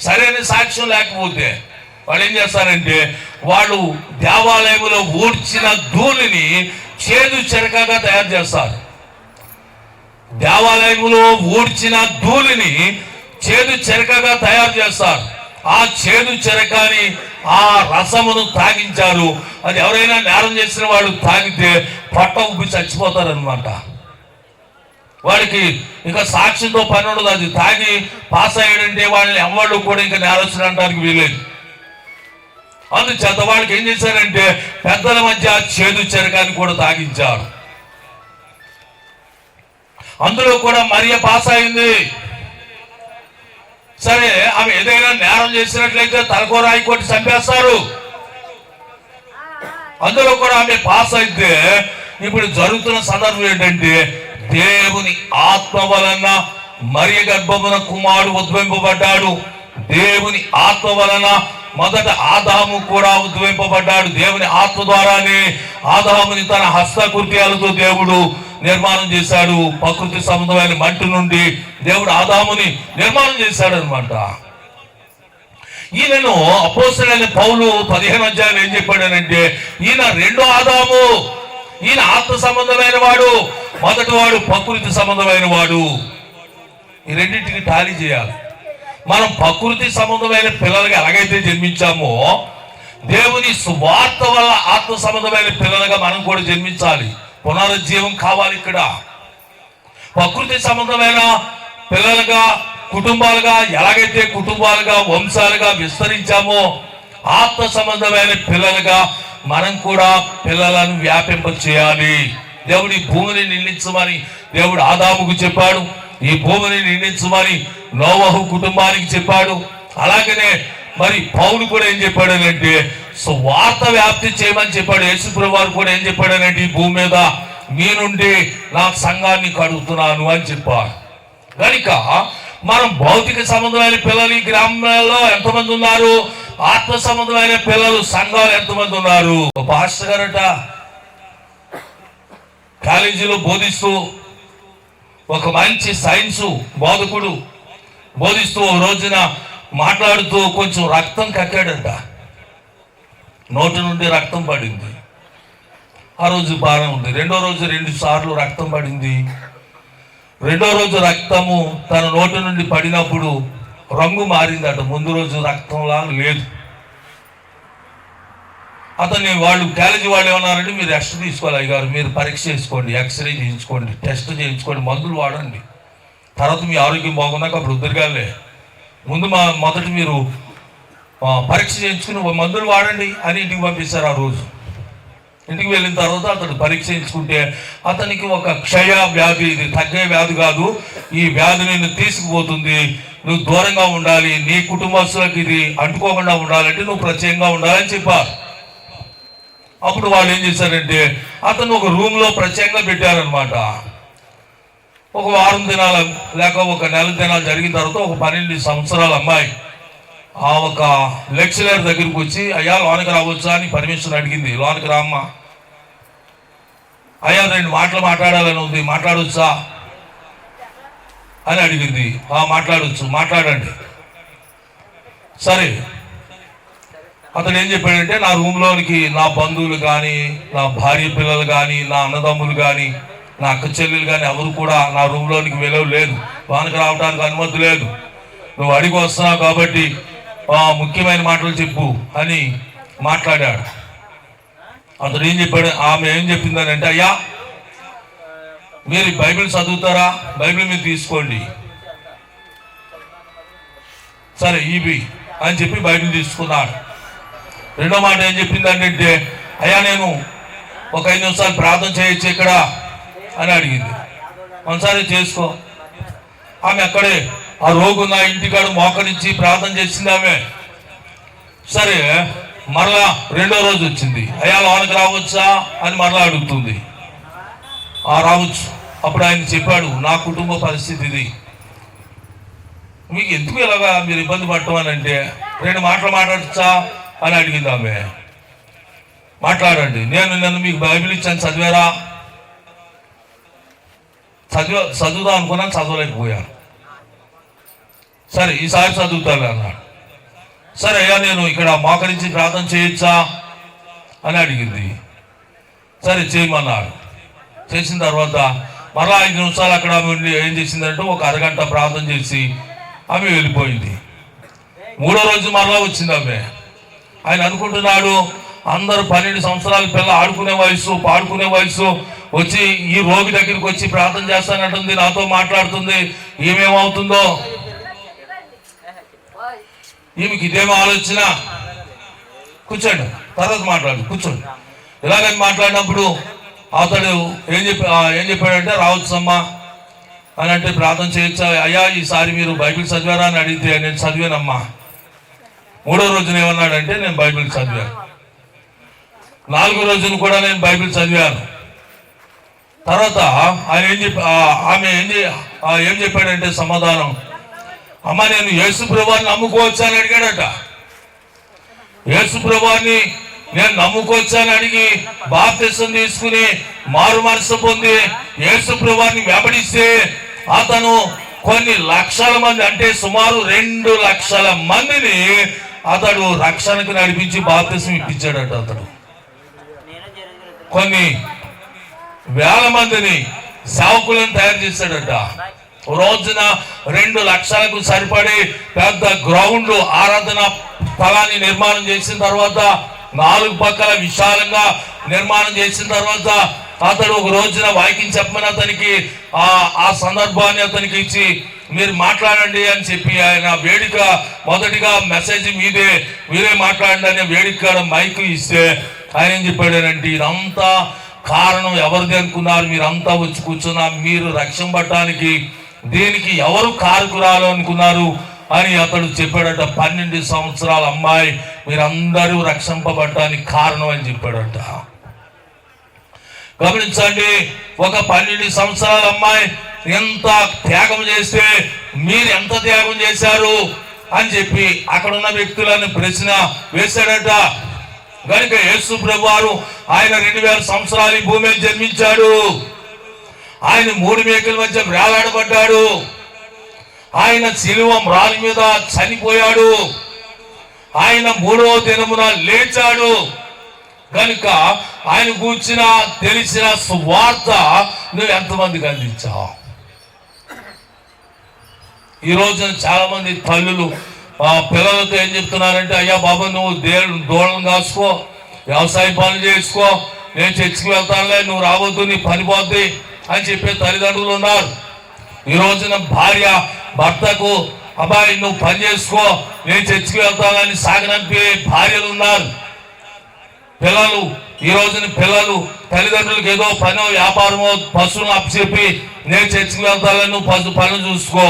సరైన సాక్ష్యం లేకపోతే వాళ్ళు ఏం చేస్తారంటే వాళ్ళు దేవాలయంలో ఊడ్చిన ధూళిని చేదు చెరకగా తయారు చేస్తారు. దేవాలయంలో ఊడ్చిన ధూళిని చేదు చెరకగా తయారు చేస్తారు. ఆ చేదు చెరకని ఆ రసమును తాగించారు. అది ఎవరైనా నేరం చేసిన వాడు తాగితే పొట్ట ఉబ్బి చచ్చిపోతారనమాట. వాడికి ఇంకా సాక్ష్యంతో పని ఉండదు. అది తాగి పాస్ అయ్యాడంటే వాళ్ళని ఎవరు కూడా ఇంకా నేరస్తులు అనడానికి వీలేదు. అందుచేత వాళ్ళకి ఏం చేశారంటే పెద్దల మధ్య చేదు చెరకాన్ని కూడా తాగించారు. అందులో కూడా మరియ పాస్ అయింది. సరే, ఆమె ఏదైనా నేరం చేసినట్లయితే తలకో రాయి కొట్టి చంపేస్తారు. అందులో కూడా ఆమె పాస్ అయితే ఇప్పుడు జరుగుతున్న సందర్భం ఏంటంటే దేవుని ఆత్మ వలన మరియ గర్భమున కుమారుడు ఉద్భవింపబడ్డాడు. దేవుని ఆత్మ వలన మొదట ఆదాము కూడా ఉద్భవింపబడ్డాడు. దేవుని ఆత్మ ద్వారానే ఆదాముని తన హస్తకృత్యాలతో దేవుడు నిర్మాణం చేశాడు. ప్రకృతి సంబంధమైన మంటి నుండి దేవుడు ఆదాముని నిర్మాణం చేశాడు అనమాట. ఈయనను అపోస్తలుడైన పౌలు 15వ అధ్యాయం ఏం చెప్పాడనంటే ఈయన రెండో ఆదాము. ఈయన ఆత్మ సంబంధమైన వాడు, మొదటి వాడు ప్రకృతి సంబంధమైన వాడు. ఈ రెండింటికి టాలీ చేయాలి. మనం ప్రకృతి సంబంధమైన పిల్లలుగా ఎలాగైతే జన్మించామో దేవుని సువార్త వల్ల ఆత్మ సంబంధమైన పిల్లలుగా మనం కూడా జన్మించాలి. పునరుజ్జీవం కావాలి. ఇక్కడ ప్రకృతి సంబంధమైన పిల్లలుగా, కుటుంబాలుగా ఎలాగైతే కుటుంబాలుగా, వంశాలుగా విస్తరించామో ఆత్మ సంబంధమైన పిల్లలుగా మనం కూడా పిల్లలను వ్యాపింప చేయాలి. దేవుడి భూమిని నిండించమని దేవుడు ఆదాముకు చెప్పాడు. ఈ భూమిని నిండించమని నోవహు కుటుంబానికి చెప్పాడు. అలాగనే మరి పౌలు కూడా ఏం చెప్పాడనంటే సువార్త వ్యాప్తి చేయమని చెప్పాడు. యేసుప్రభువు వారు కూడా ఏం చెప్పాడనంటే ఈ భూమి మీద మీ నుండి నా సంఘాన్ని కడుగుతున్నాను అని చెప్పారు. కనుక మనం భౌతిక సంబంధమైన పిల్లలు ఈ గ్రామంలో ఎంతమంది ఉన్నారు? ఆత్మ సంబంధమైన పిల్లలు సంఘాలు ఎంతమంది ఉన్నారు? పాస్టర్ గారట కాలేజీలో బోధిస్తూ, ఒక మంచి సైన్స్ బోధకుడు బోధిస్తూ ఒక రోజున మాట్లాడుతూ కొంచెం రక్తం కక్కాడంట. నోటి నుండి రక్తం పడింది. ఆ రోజు బాగా ఉంది. రెండో రోజు 2 సార్లు రక్తం పడింది. రెండో రోజు రక్తము తన నోటి నుండి పడినప్పుడు రంగు మారిందట. ముందు రోజు రక్తంలా లేదు. అతన్ని వాళ్ళు కాలేజీ వాళ్ళు ఏమన్నారంటే మీరు రెస్ట్ తీసుకోవాలి అయ్యగారు, మీరు పరీక్ష చేసుకోండి, ఎక్స్రే చేయించుకోండి, టెస్ట్ చేయించుకోండి, మందులు వాడండి, తర్వాత మీ ఆరోగ్యం బాగున్నాక అప్పుడు ఉద్దరిగాలే, ముందు మొదట మీరు పరీక్ష చేయించుకుని మందులు వాడండి అని ఇంటికి పంపిస్తారు. ఆ రోజు ఇంటికి వెళ్ళిన తర్వాత అతడు పరీక్ష చేయించుకుంటే అతనికి ఒక క్షయ వ్యాధి, ఇది తగ్గే వ్యాధి కాదు, ఈ వ్యాధి నిన్ను తీసుకుపోతుంది, నువ్వు దూరంగా ఉండాలి, నీ కుటుంబస్తులకు ఇది అంటుకోకుండా ఉండాలంటే నువ్వు ప్రత్యేకంగా ఉండాలని చెప్పారు. అప్పుడు వాళ్ళు ఏం చేశారంటే అతను ఒక రూమ్లో ప్రత్యేకంగా పెట్టారనమాట. ఒక వారం దినాలు లేక ఒక నెల దినాలు జరిగిన తర్వాత ఒక 12 సంవత్సరాల అమ్మాయి ఆ ఒక లెక్చరర్ దగ్గరికి వచ్చి, అయ్యా లోనికి రావచ్చా అని పర్మిషన్ అడిగింది. లోనికి రామ్మా, అయ్యా 2 మాటలు మాట్లాడాలని ఉంది, మాట్లాడొచ్చా అని అడిగింది. మాట్లాడవచ్చు, మాట్లాడండి. సరే, అతను ఏం చెప్పాడంటే నా రూమ్లోనికి నా బంధువులు కానీ, నా భార్య పిల్లలు కానీ, నా అన్నదమ్ములు కానీ, నా అక్క చెల్లెలు కానీ ఎవరు కూడా నా రూమ్లోనికి వెలువ లేదు, లోనికి రావడానికి అనుమతి లేదు, నువ్వు అడిగి వస్తున్నావు కాబట్టి ముఖ్యమైన మాటలు చెప్పు అని మాట్లాడాడు. అతడు ఏం చెప్పాడు, ఆమె ఏం చెప్పిందని అంటే, అయ్యా మీరు బైబిల్ చదువుతారా, బైబిల్ మీరు తీసుకోండి. సరే ఇవి అని చెప్పి బైబిల్ తీసుకున్నాడు. రెండో మాట ఏం చెప్పిందంటే, అయ్యా నేను ఒక 5 నిమిషాలు ప్రార్థన చేయొచ్చు ఇక్కడ అని అడిగింది. ఒకసారి చేసుకో. ఆమె అక్కడే ఆ రోగున్న ఇంటికాడ మోకరించి ప్రార్థన చేసింది ఆమె. సరే, మరలా రెండో రోజు వచ్చింది, అయ్యా లోనికి రావచ్చా అని మరలా అడుగుతుంది. రావచ్చు. అప్పుడు ఆయన చెప్పాడు, నా కుటుంబ పరిస్థితి ఇది, మీకు ఎందుకు ఇలాగా మీరు ఇబ్బంది పడటం అని అంటే, 2 మాటలు మాట్లాడచ్చా అని అడిగింది ఆమె. మాట్లాడండి. నన్ను మీకు బైబిల్ ఇచ్చాను, చదివారా? చదువుదాం అనుకున్నాను, చదవలేకపోయాను. సరే ఈసారి చదువుతాను అన్నాడు. సరే అయ్యా నేను ఇక్కడ మోకరించి ప్రార్థన చేయొచ్చా అని అడిగింది. సరే చేయమన్నాడు. చేసిన తర్వాత మరలా 5 నిమిషాలు అక్కడ ఉండి ఏం చేసిందంటే ఒక అరగంట ప్రార్థన చేసి ఆమె వెళ్ళిపోయింది. మూడో రోజు మరలా వచ్చింది ఆమె. ఆయన అనుకుంటున్నాడు అందరూ 12 సంవత్సరాల పిల్ల ఆడుకునే వయసు, పాడుకునే వయసు వచ్చి ఈ రోగి దగ్గరికి వచ్చి ప్రార్థన చేస్తానంటుంది, నాతో మాట్లాడుతుంది, ఏమేమవుతుందో, ఈమెకి ఇదేమో ఆలోచన. కూర్చోండి, తర్వాత మాట్లాడు, కూర్చోండి. ఇలాగని మాట్లాడినప్పుడు అతడు ఏం చెప్పాడంటే, రావచ్చమ్మా అని అంటే, ప్రార్థన చేయొచ్చా? అయ్యా ఈసారి మీరు బైబిల్ చదివారా అని అడిగితే, నేను చదివానమ్మా. మూడో రోజున ఏమన్నాడంటే, నేను బైబిల్ చదివాను. 4వ రోజున కూడా నేను బైబిల్ చదివాను. తర్వాత ఆయన ఏం చెప్పాడంటే సమాధానం, అమ్మ నేను యేసు ప్రభువుని నమ్ముకోవచ్చా అని అడిగాడట. యేసు ప్రభువుని నేను నమ్ముకోవచ్చా అని అడిగి బాప్తిసం తీసుకుని మారు మనసు పొంది యేసు ప్రభువుని వెంబడిస్తే అతను కొన్ని లక్షల మంది, అంటే సుమారు 2 లక్షల మందిని అతడు రక్షణకు నడిపించి బాప్తిసం ఇప్పించాడట. అతడు కొన్ని వేల మందిని సేవకులను తయారు చేశాడట. రోజున 2 లక్షలకు సరిపడే పెద్ద గ్రౌండ్ ఆరాధన స్థలాన్ని నిర్మాణం చేసిన తర్వాత, 4 పక్కల విశాలంగా నిర్మాణం చేసిన తర్వాత అతడు ఒక రోజున వాక్యం చెప్పమని అతనికి ఆ సందర్భాన్ని అతనికి ఇచ్చి, మీరు మాట్లాడండి అని చెప్పి ఆయన వేదిక మొదటిగా మెసేజ్ మీరే మాట్లాడండి అనే వేదిక మైక్ ఇస్తే ఆయన ఏం చెప్పాడంటే, ఇదంతా కారణం ఎవరిది అనుకున్నారు, మీరంతా వచ్చి కూర్చున్నా, మీరు రక్షణ పట్టడానికి దీనికి ఎవరు కారకురాలు అనుకున్నారు అని అతడు చెప్పాడట. 12 సంవత్సరాల అమ్మాయి మీరందరూ రక్షింపబడటానికి కారణం అని చెప్పాడట. గమనించండి, ఒక 12 సంవత్సరాల అమ్మాయి ఎంత త్యాగం చేస్తే మీరు ఎంత త్యాగం చేశారు అని చెప్పి అక్కడ ఉన్న వ్యక్తులను ప్రశ్న వేశాడట. కనుక యేసు ప్రభువారు ఆయన 2000 సంవత్సరాలు ఈ భూమి మీద జన్మించాడు. ఆయన 3 మేకల మధ్య వేలాడబడ్డాడు. ఆయన శిలువ మ్రాలి మీద చనిపోయాడు. ఆయన 3వ దినమున లేచాడు. కనుక ఆయన కూర్చిన తెలిసిన సువార్త నువ్వు ఎంతమందికి అందించావు? ఈ రోజున చాలా మంది తల్లులు పిల్లలతో ఏం చెప్తున్నారంటే, అయ్యా బాబా నువ్వు దూడలను కాసుకో, వ్యవసాయ పనులు చేసుకో, నేను చర్చికి వెళ్తానులే, నువ్వు రావద్దు, నీ పని పోద్ది అని చెప్పే తల్లిదండ్రులు ఉన్నారు. ఈ రోజున భార్య భర్తకు, అబ్బాయి నువ్వు పని చేసుకో, నేను చర్చికి వెళ్తానని సాగనంపే భార్యలు ఉన్నారు. ఈ రోజున పిల్లలు తల్లిదండ్రులకు ఏదో పనో వ్యాపారమో పశువులను అప్పచెప్పి నేను చర్చికి వెళ్తానని నువ్వు పనులు చూసుకో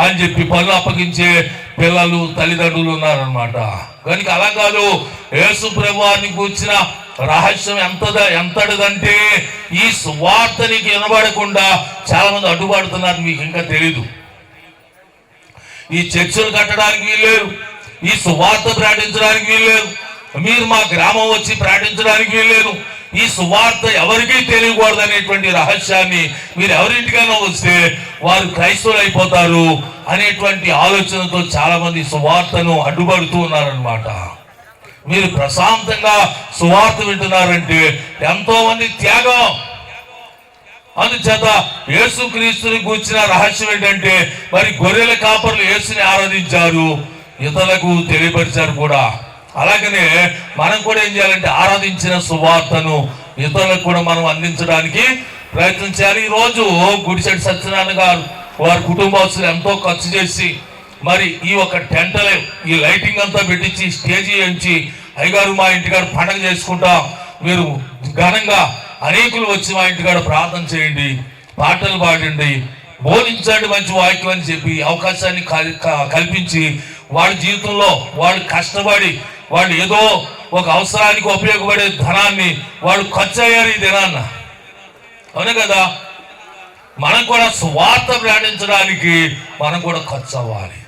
అని చెప్పి పనులు అప్పగించే పిల్లలు తల్లిదండ్రులు ఉన్నారనమాట. కనుక అలా కాదు, యేసు ప్రభువారిని కూర్చిన రహస్యం ఎంతటిదంటే ఈ సువార్తనికి వినబడకుండా చాలా మంది అడ్డుపడుతున్నారు. మీకు ఇంకా తెలీదు. ఈ చర్చలు కట్టడానికి వీల్లేదు, ఈ సువార్త ప్రకటించడానికి వీల్లేదు, మీరు మా గ్రామం వచ్చి ప్రకటించడానికి వీల్లేదు, ఈ సువార్త ఎవరికీ తెలియకూడదు అనేటువంటి రహస్యాన్ని మీరు ఎవరింటికైనా వస్తే వారు క్రైస్తవులు అయిపోతారు అనేటువంటి ఆలోచనతో చాలా మంది సువార్తను అడ్డుపడుతూ ఉన్నారనమాట. మీరు ప్రశాంతంగా సువార్త వింటున్నారంటే ఎంతో మంది త్యాగం. అందుచేత యేసుక్రీస్తుని కూర్చిన రహస్యం ఏంటంటే, మరి గొర్రెల కాపర్లు యేసుని ఆరాధించారు, ఇతరులకు తెలియపరిచారు కూడా. అలాగనే మనం కూడా ఏం చేయాలంటే ఆరాధించిన సువార్తను ఇతరులకు కూడా మనం అందించడానికి ప్రయత్నం చేయాలి. ఈరోజు గుడిసెట్టి సత్యనారాయణ గారు వారి కుటుంబస్తులు ఎంతో ఖర్చు చేసి మరి ఈ ఒక టెంటలే ఈ లైటింగ్ అంతా పెట్టించి స్టేజీ ఎంచి అయ్యగారు మా ఇంటికాడ పండగ చేసుకుంటాం, మీరు ఘనంగా అనేకులు వచ్చి మా ఇంటికాడ ప్రార్థన చేయండి, పాటలు పాడండి, బోధించండి మంచి వాక్యం అని చెప్పి అవకాశాన్ని కల్పించి వాళ్ళ జీవితంలో వాళ్ళు కష్టపడి వాళ్ళు ఏదో ఒక అవసరానికి ఉపయోగపడే ధనాన్ని వాళ్ళు ఖర్చు అయ్యారు ఈ దినాన్న. అవునే కదా? మనం కూడా సువార్త ప్రకటించడానికి మనం కూడా ఖర్చు అవ్వాలి.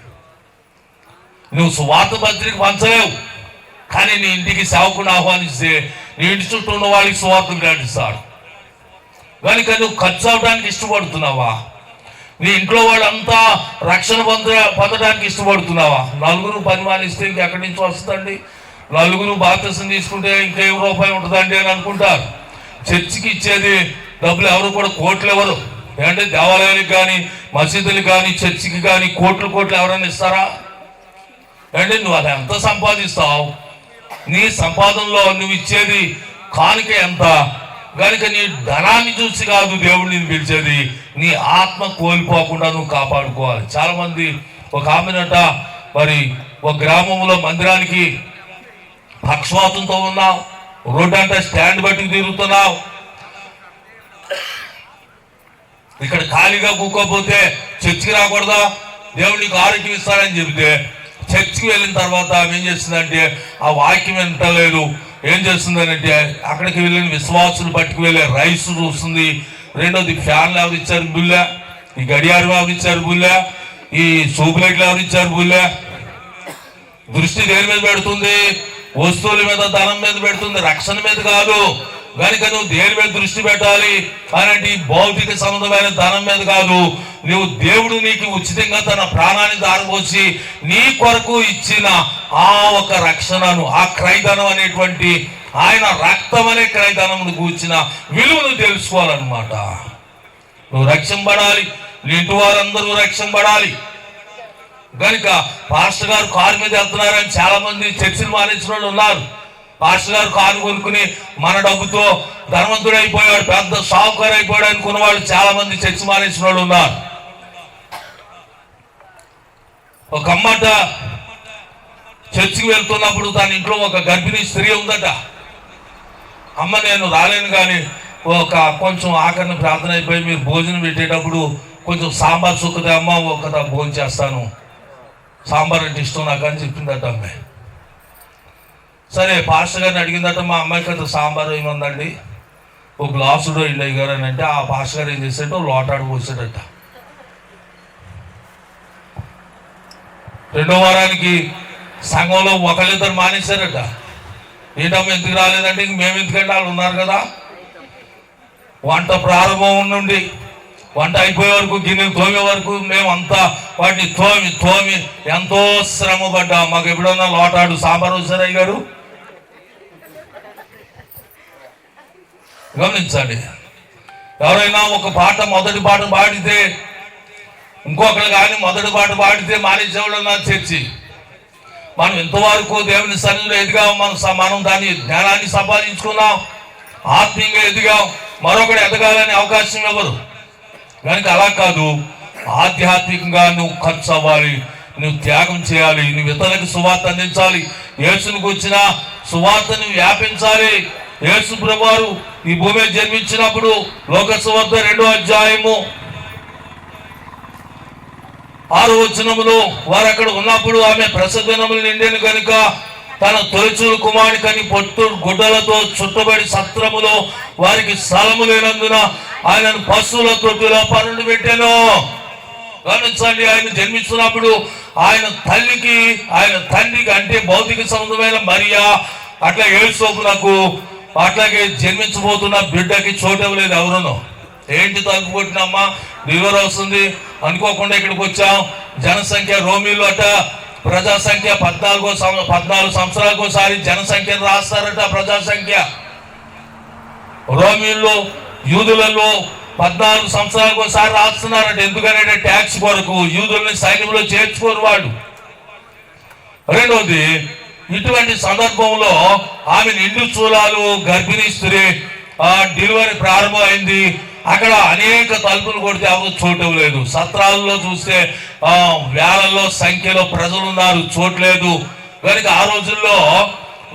నువ్వు సువార్త పత్రిక పంచలేవు, కానీ నీ ఇంటికి సేవకుని ఆహ్వానిస్తే నీ ఇంటి చుట్టూ ఉన్న వాళ్ళకి సువార్త ప్రకటిస్తాడు. కనుక నువ్వు ఖర్చు అవ్వడానికి ఇష్టపడుతున్నావా? నీ ఇంట్లో వాళ్ళంతా రక్షణ పొందడానికి ఇష్టపడుతున్నావా? నలుగురు పనిమానిస్తే ఇంకెక్కడి నుంచి వస్తుందండి? నలుగురు బాప్తిసం తీసుకుంటే ఇంకేం రూపాయి ఉంటుందండి అని అనుకుంటారు. చర్చికి ఇచ్చేది డబ్బులు ఎవరు కూడా కోట్లు ఎవరు అంటే దేవాలయానికి కానీ మసీదులకు కానీ చర్చికి కానీ కోట్లు ఎవరైనా ఇస్తారా? అంటే నువ్వు అది ఎంత సంపాదిస్తావు? నీ సంపాదనలో నువ్వు ఇచ్చేది కానుక ఎంత? కనుక నీ ధనాన్ని చూసి కాదు దేవుడిని పిలిచేది, నీ ఆత్మ కోల్పోకుండా నువ్వు కాపాడుకోవాలి. చాలా మంది ఒక ఆమెనట మరి ఒక గ్రామంలో మందిరానికి పక్షవాతంతో ఉన్నావు, రోడ్డు అంటే స్టాండ్ బట్టి తిరుగుతున్నావు, ఇక్కడ ఖాళీగా కూకోపోతే చర్చికి రాకూడదా, దేవుడు నీకు ఆరోగ్యం ఇస్తాడని చెబితే చర్చికి వెళ్ళిన తర్వాత ఆమె ఏం చేస్తుందంటే ఆ వాక్యం వింటలేదు. ఏం చేస్తుందనంటే అక్కడికి వెళ్ళిన విశ్వాసులు పట్టుకు వెళ్ళే రైస్ చూస్తుంది, రెండోది ఫ్యాన్లు ఎవరు ఇచ్చారు బుల్లె, ఈ గడియారం ఎవరు ఇచ్చారు బుల్లె, ఈ సూపులైట్లు ఎవరు ఇచ్చారు బుల్లె. దృష్టి దేని మీద పెడుతుంది? వస్తువుల మీద, ధనం మీద పెడుతుంది, రక్షణ మీద కాదు. కనుక నువ్వు దేని మీద దృష్టి పెట్టాలి అలాంటి భౌతిక సంబంధమైన ధనం మీద కాదు. నువ్వు దేవుడు నీకు ఉచితంగా తన ప్రాణాన్ని దారపోసి నీ కొరకు ఇచ్చిన ఆ ఒక రక్షణను, ఆ క్రయధనం అనేటువంటి ఆయన రక్తం అనే క్రయధనమును కూర్చిన విలువను తెలుసుకోవాలన్నమాట. నువ్వు రక్షింపబడాలి, నీ ఇంటి వారందరూ రక్షింపబడాలి. కనుక పాస్టర్ గారు కారు మీద వెళ్తున్నారని చాలా మంది చర్చిలు మానేసిన వాళ్ళు ఉన్నారు. పాస్టర్ గారు కారు కొనుక్కుని మన డబ్బుతో ధనవంతుడు అయిపోయాడు, పెద్ద సావుకారు అయిపోయాడు అనుకున్న వాళ్ళు చాలా మంది చర్చి మానేసిన వాళ్ళు ఉన్నారు. ఒక అమ్మట చర్చికి వెళ్తున్నప్పుడు తన ఇంట్లో ఒక గర్భిణీ స్త్రీ ఉందట. అమ్మ నేను రాలేను కానీ కొంచెం ఆఖరిని ప్రార్థన అయిపోయి మీరు భోజనం పెట్టేటప్పుడు కొంచెం సాంబార్ సుక్కుతే అమ్మ ఒక భోజనం చేస్తాను, సాంబార్ అంటే ఇష్టం నాకు అని చెప్పిందట అమ్మాయి. సరే పాస్టర్ గారిని అడిగిందట, మా అమ్మాయికి అంత సాంబార్ ఏముందండి, ఒక గ్లాసుడో ఇల్లు అయ్యారు అని అంటే ఆ పాస్టర్ గారు ఏం చేశాడో లోటాడు పోసాడట. రెండో వారానికి సంఘంలో ఒకళ్ళిద్దరు మానేశారట. ఏంటమ్మా ఎందుకు రాలేదంటే ఇంక మేము ఎందుకంటే వాళ్ళు ఉన్నారు కదా. వంట ప్రారంభం నుండి వంట అయిపోయే వరకు, గిన్నెలు తోమే వరకు మేమంతా వాటిని తోమి ఎంతో శ్రమ పడ్డాం. మాకు ఎప్పుడన్నా లోటాడు సాంబార్ వచ్చారయ్య గారు. గమనించండి, ఎవరైనా ఒక పాట మొదటి పాట పాడితే ఇంకొకరు కానీ మొదటి పాట పాడితే మానేసేవాళ్ళు ఉన్నారు చర్చి. మనం ఇంతవరకు దేవుని సన్నిధిలో ఎదిగాం, మనం దాని జ్ఞానాన్ని సంపాదించుకున్నాం, ఆత్మీయంగా ఎదిగాం, మరొకటి ఎదగాలని అవకాశం ఇవ్వరు. కనుక అలా కాదు, ఆధ్యాత్మికంగా నువ్వు ఖర్చు అవ్వాలి, నువ్వు త్యాగం చేయాలి, నువ్వు ఇతరులకు సువార్త అందించాలి, యేసును కూర్చిన సువార్తను వ్యాపించాలి. యేసు ప్రభువారు ఈ భూమి జన్మించినప్పుడు లోక సువార్త 2వ అధ్యాయము 6వ వచనములో వారు అక్కడ ఉన్నప్పుడు ఆమె ప్రసవ దినములు నిండెను కనుక తన తొలిచూలు కుమారునికని పొట్టు గుడ్డలతో చుట్టబడి సత్రములో వారికి స్థలము లేనందున ఆయనను పశువుల తొట్టిలో పరుండి పెట్టాను. గమనించండి, ఆయన జన్మిస్తున్నప్పుడు ఆయన తల్లికి ఆయన తండ్రికి అంటే భౌతిక సంబంధమైన మరియా అట్లా యేసోపునకు అట్లాగే జన్మించబోతున్న బిడ్డకి చోటవలేదు. ఎవరునో ఏంటి తలుపు కొట్టినమ్మా డెలివరీ వస్తుంది అనుకోకుండా ఇక్కడికి వచ్చాం. జనసంఖ్య రోమిలు అట ప్రజాసంఖ్య 14 సంవత్సరాలకు ఒకసారి జనసంఖ్యను రాస్తారట. ప్రజాసంఖ్య రోమిల్లో యూదులలో 14 సంవత్సరాలకు ఒకసారి రాస్తున్నారట. ఎందుకంటే ట్యాక్స్ కొరకు యూదుల్ని సైన్యంలో చేర్చుకోరు వాళ్ళు. రెండవది, ఇటువంటి సందర్భంలో ఆమె నిండు చూలాలు గర్భిణీ స్త్రీ డెలివరీ ప్రారంభమైంది. అక్కడ అనేక తలుపులు కొడితే ఎవరు చోటు లేదు. సత్రాలలో చూస్తే వేలల్లో సంఖ్యలో ప్రజలు ఉన్నారు, చోట్లేదు. కనుక ఆ రోజుల్లో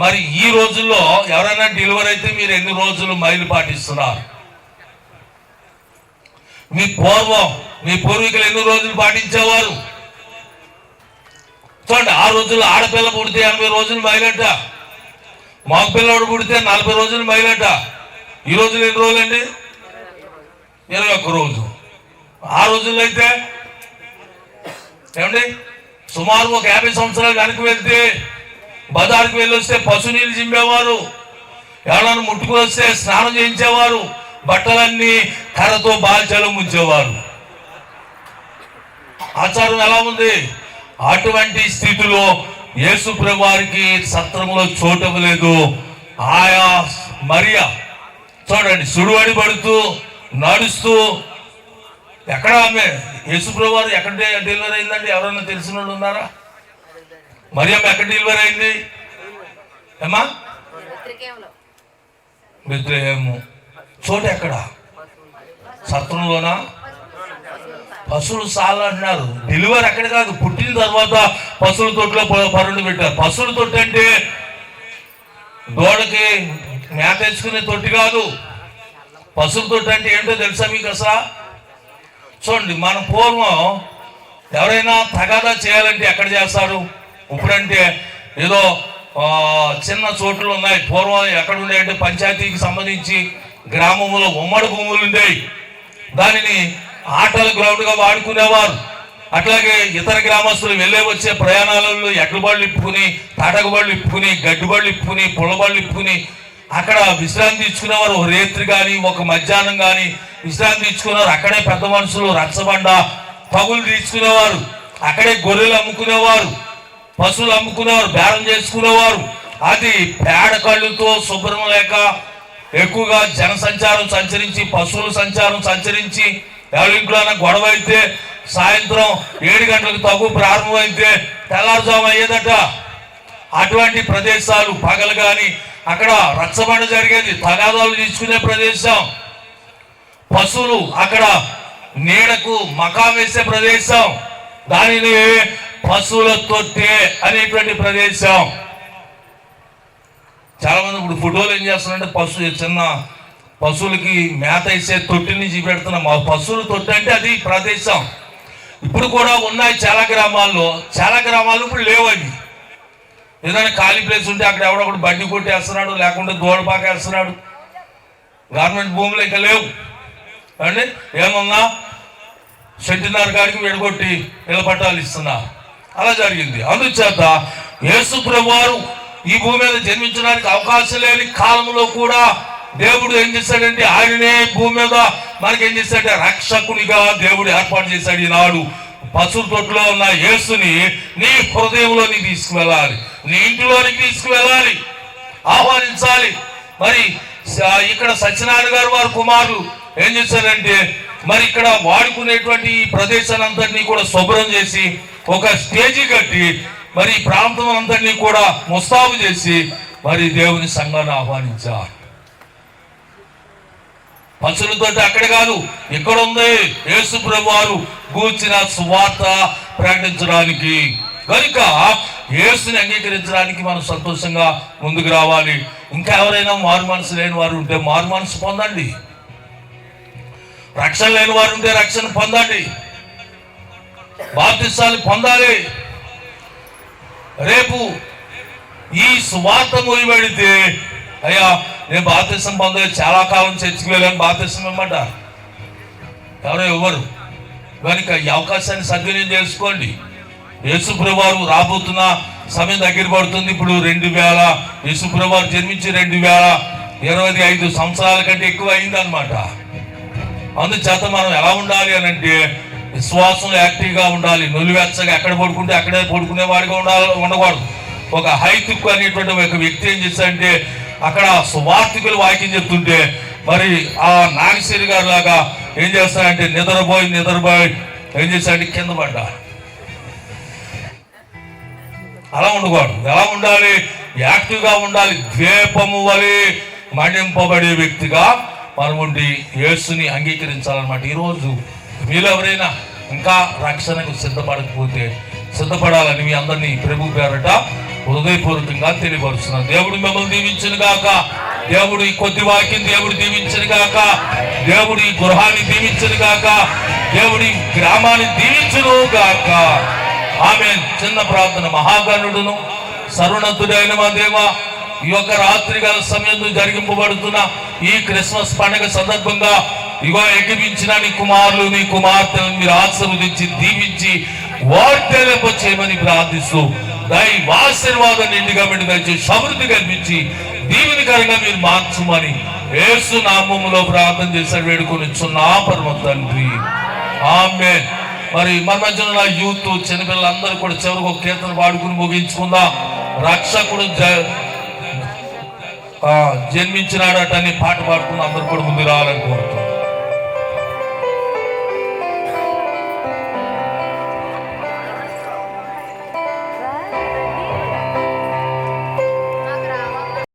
మరి ఈ రోజుల్లో ఎవరైనా డెలివరీ అయితే మీరు ఎన్ని రోజులు మైలు పాటిస్తున్నారు? మీ పూర్వీకులు ఎన్ని రోజులు పాటించేవారు? చూడండి, ఆ రోజుల్లో ఆడపిల్ల పుడితే 80 రోజులు మైలట, మగ పిల్లవాడు పుడితే 40 రోజులు మైలట. ఈ రోజులు ఎన్ని రోజులు అండి? 21 రోజు. ఆ రోజుల్లో అయితే ఏమండి సుమారు ఒక 50 సంవత్సరాలు వెనక్కి వెళ్తే బజారుకు వెళ్ళి వస్తే పశు నీళ్ళు చింపేవారు, ఎవరైనా ముట్టుకుని వస్తే స్నానం చేయించేవారు, బట్టలన్నీ కర్రతో బాల్చాలు ముంచేవారు. ఆచారం ఎలా ఉంది? అటువంటి స్థితిలో యేసు ప్రభువారికి సత్రంలో చోటు లేదు. ఆయా మరియా చూడండి సుడువడి పడుతూ నడుస్తూ ఎక్కడ ఆమె యేసు ప్రభువారు ఎక్కడ డెలివరీ అయిందండి? ఎవరన్నా తెలిసిన వాళ్ళు ఉన్నారా? మరియమ్మ ఎక్కడ డెలివరీ అయింది? ఏమా బెత్లెహేము. చోటు ఎక్కడ? సత్రంలోనా? పశువులు సాలు అంటున్నారు. డెలివరీ అక్కడ కాదు, పుట్టిన తర్వాత పశువుల తొట్టులో పరుండి పెట్టారు. పశువుల తొట్టి అంటే దూడకి మేత తెచ్చుకునే తొట్టి కాదు. పశువుల తొట్టి అంటే ఏంటో తెలుసా మీకు అసలు? చూడండి, మన పూర్వం ఎవరైనా తగాదా చేయాలంటే ఎక్కడ చేస్తారు? ఇప్పుడంటే ఏదో చిన్న చోట్లు ఉన్నాయి. పూర్వం ఎక్కడ ఉండేయంటే పంచాయతీకి సంబంధించి గ్రామంలో ఉమ్మడి భూములు ఉండేవి. దానిని ఆటల గ్రౌండ్గా వాడుకునేవారు. అట్లాగే ఇతర గ్రామస్తులు వెళ్ళే వచ్చే ప్రయాణాలలో ఎడ్ల బళ్ళు ఇప్పుకుని, తాటక బళ్ళు ఇప్పుకుని, గడ్డి బళ్ళు ఇప్పుకుని, పుల్ల బళ్ళు ఇప్పుకుని అక్కడ విశ్రాంతి ఇచ్చుకునేవారు. ఒక రేత్రి కానీ ఒక మధ్యాహ్నం కానీ విశ్రాంతి ఇచ్చుకునేవారు. అక్కడే పెద్ద మనుషులు రచ్చబండ పగులు తీసుకునేవారు. అక్కడే గొర్రెలు అమ్ముకునేవారు, పశువులు అమ్ముకునేవారు, బేరం చేసుకునేవారు. అది పేడ కళ్ళుతో శుభ్రం లేక ఎక్కువగా జన సంచారం సంచరించి, పశువుల సంచారం సంచరించి, ఎవరింట్లో గొడవ అయితే సాయంత్రం 7 గంటలకు తగు ప్రారంభమైతే తెల్లారుజాము అయ్యేదట. అటువంటి ప్రదేశాలు పగలు కానీ అక్కడ రచ్చబండ జరిగేది, తగాదాలు తీసుకునే ప్రదేశం. పశువులు అక్కడ నీడకు మకాం వేసే ప్రదేశం, దానిని పశువుల తొట్టె అనేటువంటి ప్రదేశం. చాలా మంది ఇప్పుడు ఫోటోలు ఏం చేస్తున్నారంటే చిన్న పశువులకి మేత వేసే తొట్టిని చూపెడుతున్నాం. మా పశువుల తొట్టి అంటే అది ప్రదేశం. ఇప్పుడు కూడా ఉన్నాయి చాలా గ్రామాల్లో. చాలా గ్రామాల్లో ఇప్పుడు లేవని. ఏదైనా ఖాళీ ప్లేస్ ఉంటే అక్కడ ఎవడొకడు బండి కొట్టేస్తున్నాడు, లేకుంటే దూడపాక వేస్తున్నాడు. గవర్నమెంట్ భూములు ఇంకా లేవు అండి. ఏమన్నా సెంటినర్ గారికి విడగొట్టి ఇళ్ళ పట్టాలు ఇస్తున్నారు. అలా జరిగింది. అందుచేత యేసు ప్రభువారు ఈ భూమి మీద జన్మించడానికి అవకాశం లేని కాలంలో కూడా దేవుడు ఏం చేశాడంటే ఆయననే భూమి మీద మనకి ఏం చేశాడంటే రక్షకునిగా దేవుడు ఏర్పాటు చేశాడు. ఈనాడు పశువుల తొట్టులో ఉన్న యేసుని నీ హృదయంలోనికి తీసుకువెళ్ళాలి, నీ ఇంటిలోనికి తీసుకువెళ్ళాలి, ఆహ్వానించాలి. మరి ఇక్కడ సత్యనారాయణ గారు వారి కుమారులు ఏం చేశారంటే మరి ఇక్కడ వాడుకునేటువంటి ఈ ప్రదేశాన్ని అంతటినీ కూడా శుభ్రం చేసి ఒక స్టేజీ కట్టి మరి ఈ ప్రాంతం అంతటినీ కూడా ముస్తాబు చేసి మరి దేవుని సంఘాన్ని ఆహ్వానించారు. పశువులతో అక్కడ కాదు, ఇక్కడ ఉంది యేసు ప్రభువారు గూర్చిన సువార్త ప్రకటించడానికి. కనుక యేసుని అంగీకరించడానికి మనం సంతోషంగా ముందుకు రావాలి. ఇంకా ఎవరైనా మారు మనసు లేని వారు ఉంటే మారు మనసు పొందండి. రక్షణ లేని వారు ఉంటే రక్షణ పొందండి. బాప్తిసాలు పొందాలి. రేపు ఈ సువార్త మొయ్యబడితే అయ్యా నేను బాప్తిసం పొందలేదు, చాలా కాలం చర్చికి వెళ్ళాను, బాప్తిసం ఇవ్వమంట ఎవరో ఇవ్వరు. కనుక ఈ అవకాశాన్ని సద్వినియోగం చేసుకోండి. యేసుప్రభువారు రాబోతున్న సమయం దగ్గర పడుతుంది. ఇప్పుడు 2000 యేసుప్రభువారు జన్మించి 2025 సంవత్సరాల కంటే ఎక్కువ అయిందనమాట. అందుచేత మనం ఎలా ఉండాలి అని అంటే విశ్వాసంలో యాక్టివ్గా ఉండాలి. నులివెచ్చగా ఎక్కడ పడుకుంటే అక్కడే పడుకునేవాడిగా ఉండకూడదు. ఒక హైతుక్కు అనేటువంటి ఒక వ్యక్తి ఏం చేశాడంటే అక్కడ సువార్థికులు వాక్యం చెప్తుంటే మరి ఆ నాగశ్రీ గారు లాగా ఏం చేస్తాడంటే నిద్రపోయి ఏం చేశాడంటే కింద పడ్డా. అలా ఉండకూడదు. ఎలా ఉండాలి? యాక్టివ్గా ఉండాలి. ద్వీపము వలె మండింపబడే వ్యక్తిగా మనం ఉండి యేసుని అంగీకరించాలన్నమాట. ఈరోజు మీరు ఎవరైనా ఇంకా రక్షణకు సిద్ధపడకపోతే సిద్ధపడాలని మీ అందరినీ ప్రభు పేరట హృదయపూర్వకంగా తెలియపరుస్తున్నాను. దేవుడు మిమ్మల్ని దీవించును గాక. దేవుడు ఈ కొద్ది వాక్యం దేవుడు దీవించును గాక. దేవుడు ఈ గృహాన్ని దీవించును గాక. దేవుడి గ్రామాన్ని దీవించును గాక. ఆమేన్. చిన్న ప్రార్థన. మహాగణుడును సర్వోన్నతుడైన మా దేవ, ఈ యొక్క రాత్రి గల సమయంలో జరిగింపబడుతున్న ఈ క్రిస్మస్ పండుగ సందర్భంగా ఇగో ఎగిపించిన నీ కుమారులు నీ కుమార్తెలను మీరు ఆశీర్వదించి దీవించి వార్తెలింప చేయమని ప్రార్థిస్తూ దైవాశీర్వాదాన్ని నిండుగా దయచేసి సమృద్ధి కల్పించి దీవెనకరంగా మీరు మార్చమని యేసు నామములో ప్రార్థన చేశాడు వేడుకొనిచున్నా పరమ తండ్రి. ఆమేన్. మరి మన మధ్యలో యూత్ చిన్నపిల్లలందరూ కూడా చివరికి ఒక కీర్తన పాడుకుని ముగించుకుందాం. రక్షకుడు జన్మించినాడట అని పాట పాడుకుని అందరూ కూడా ముందు రావాలని కోరుతున్నాం.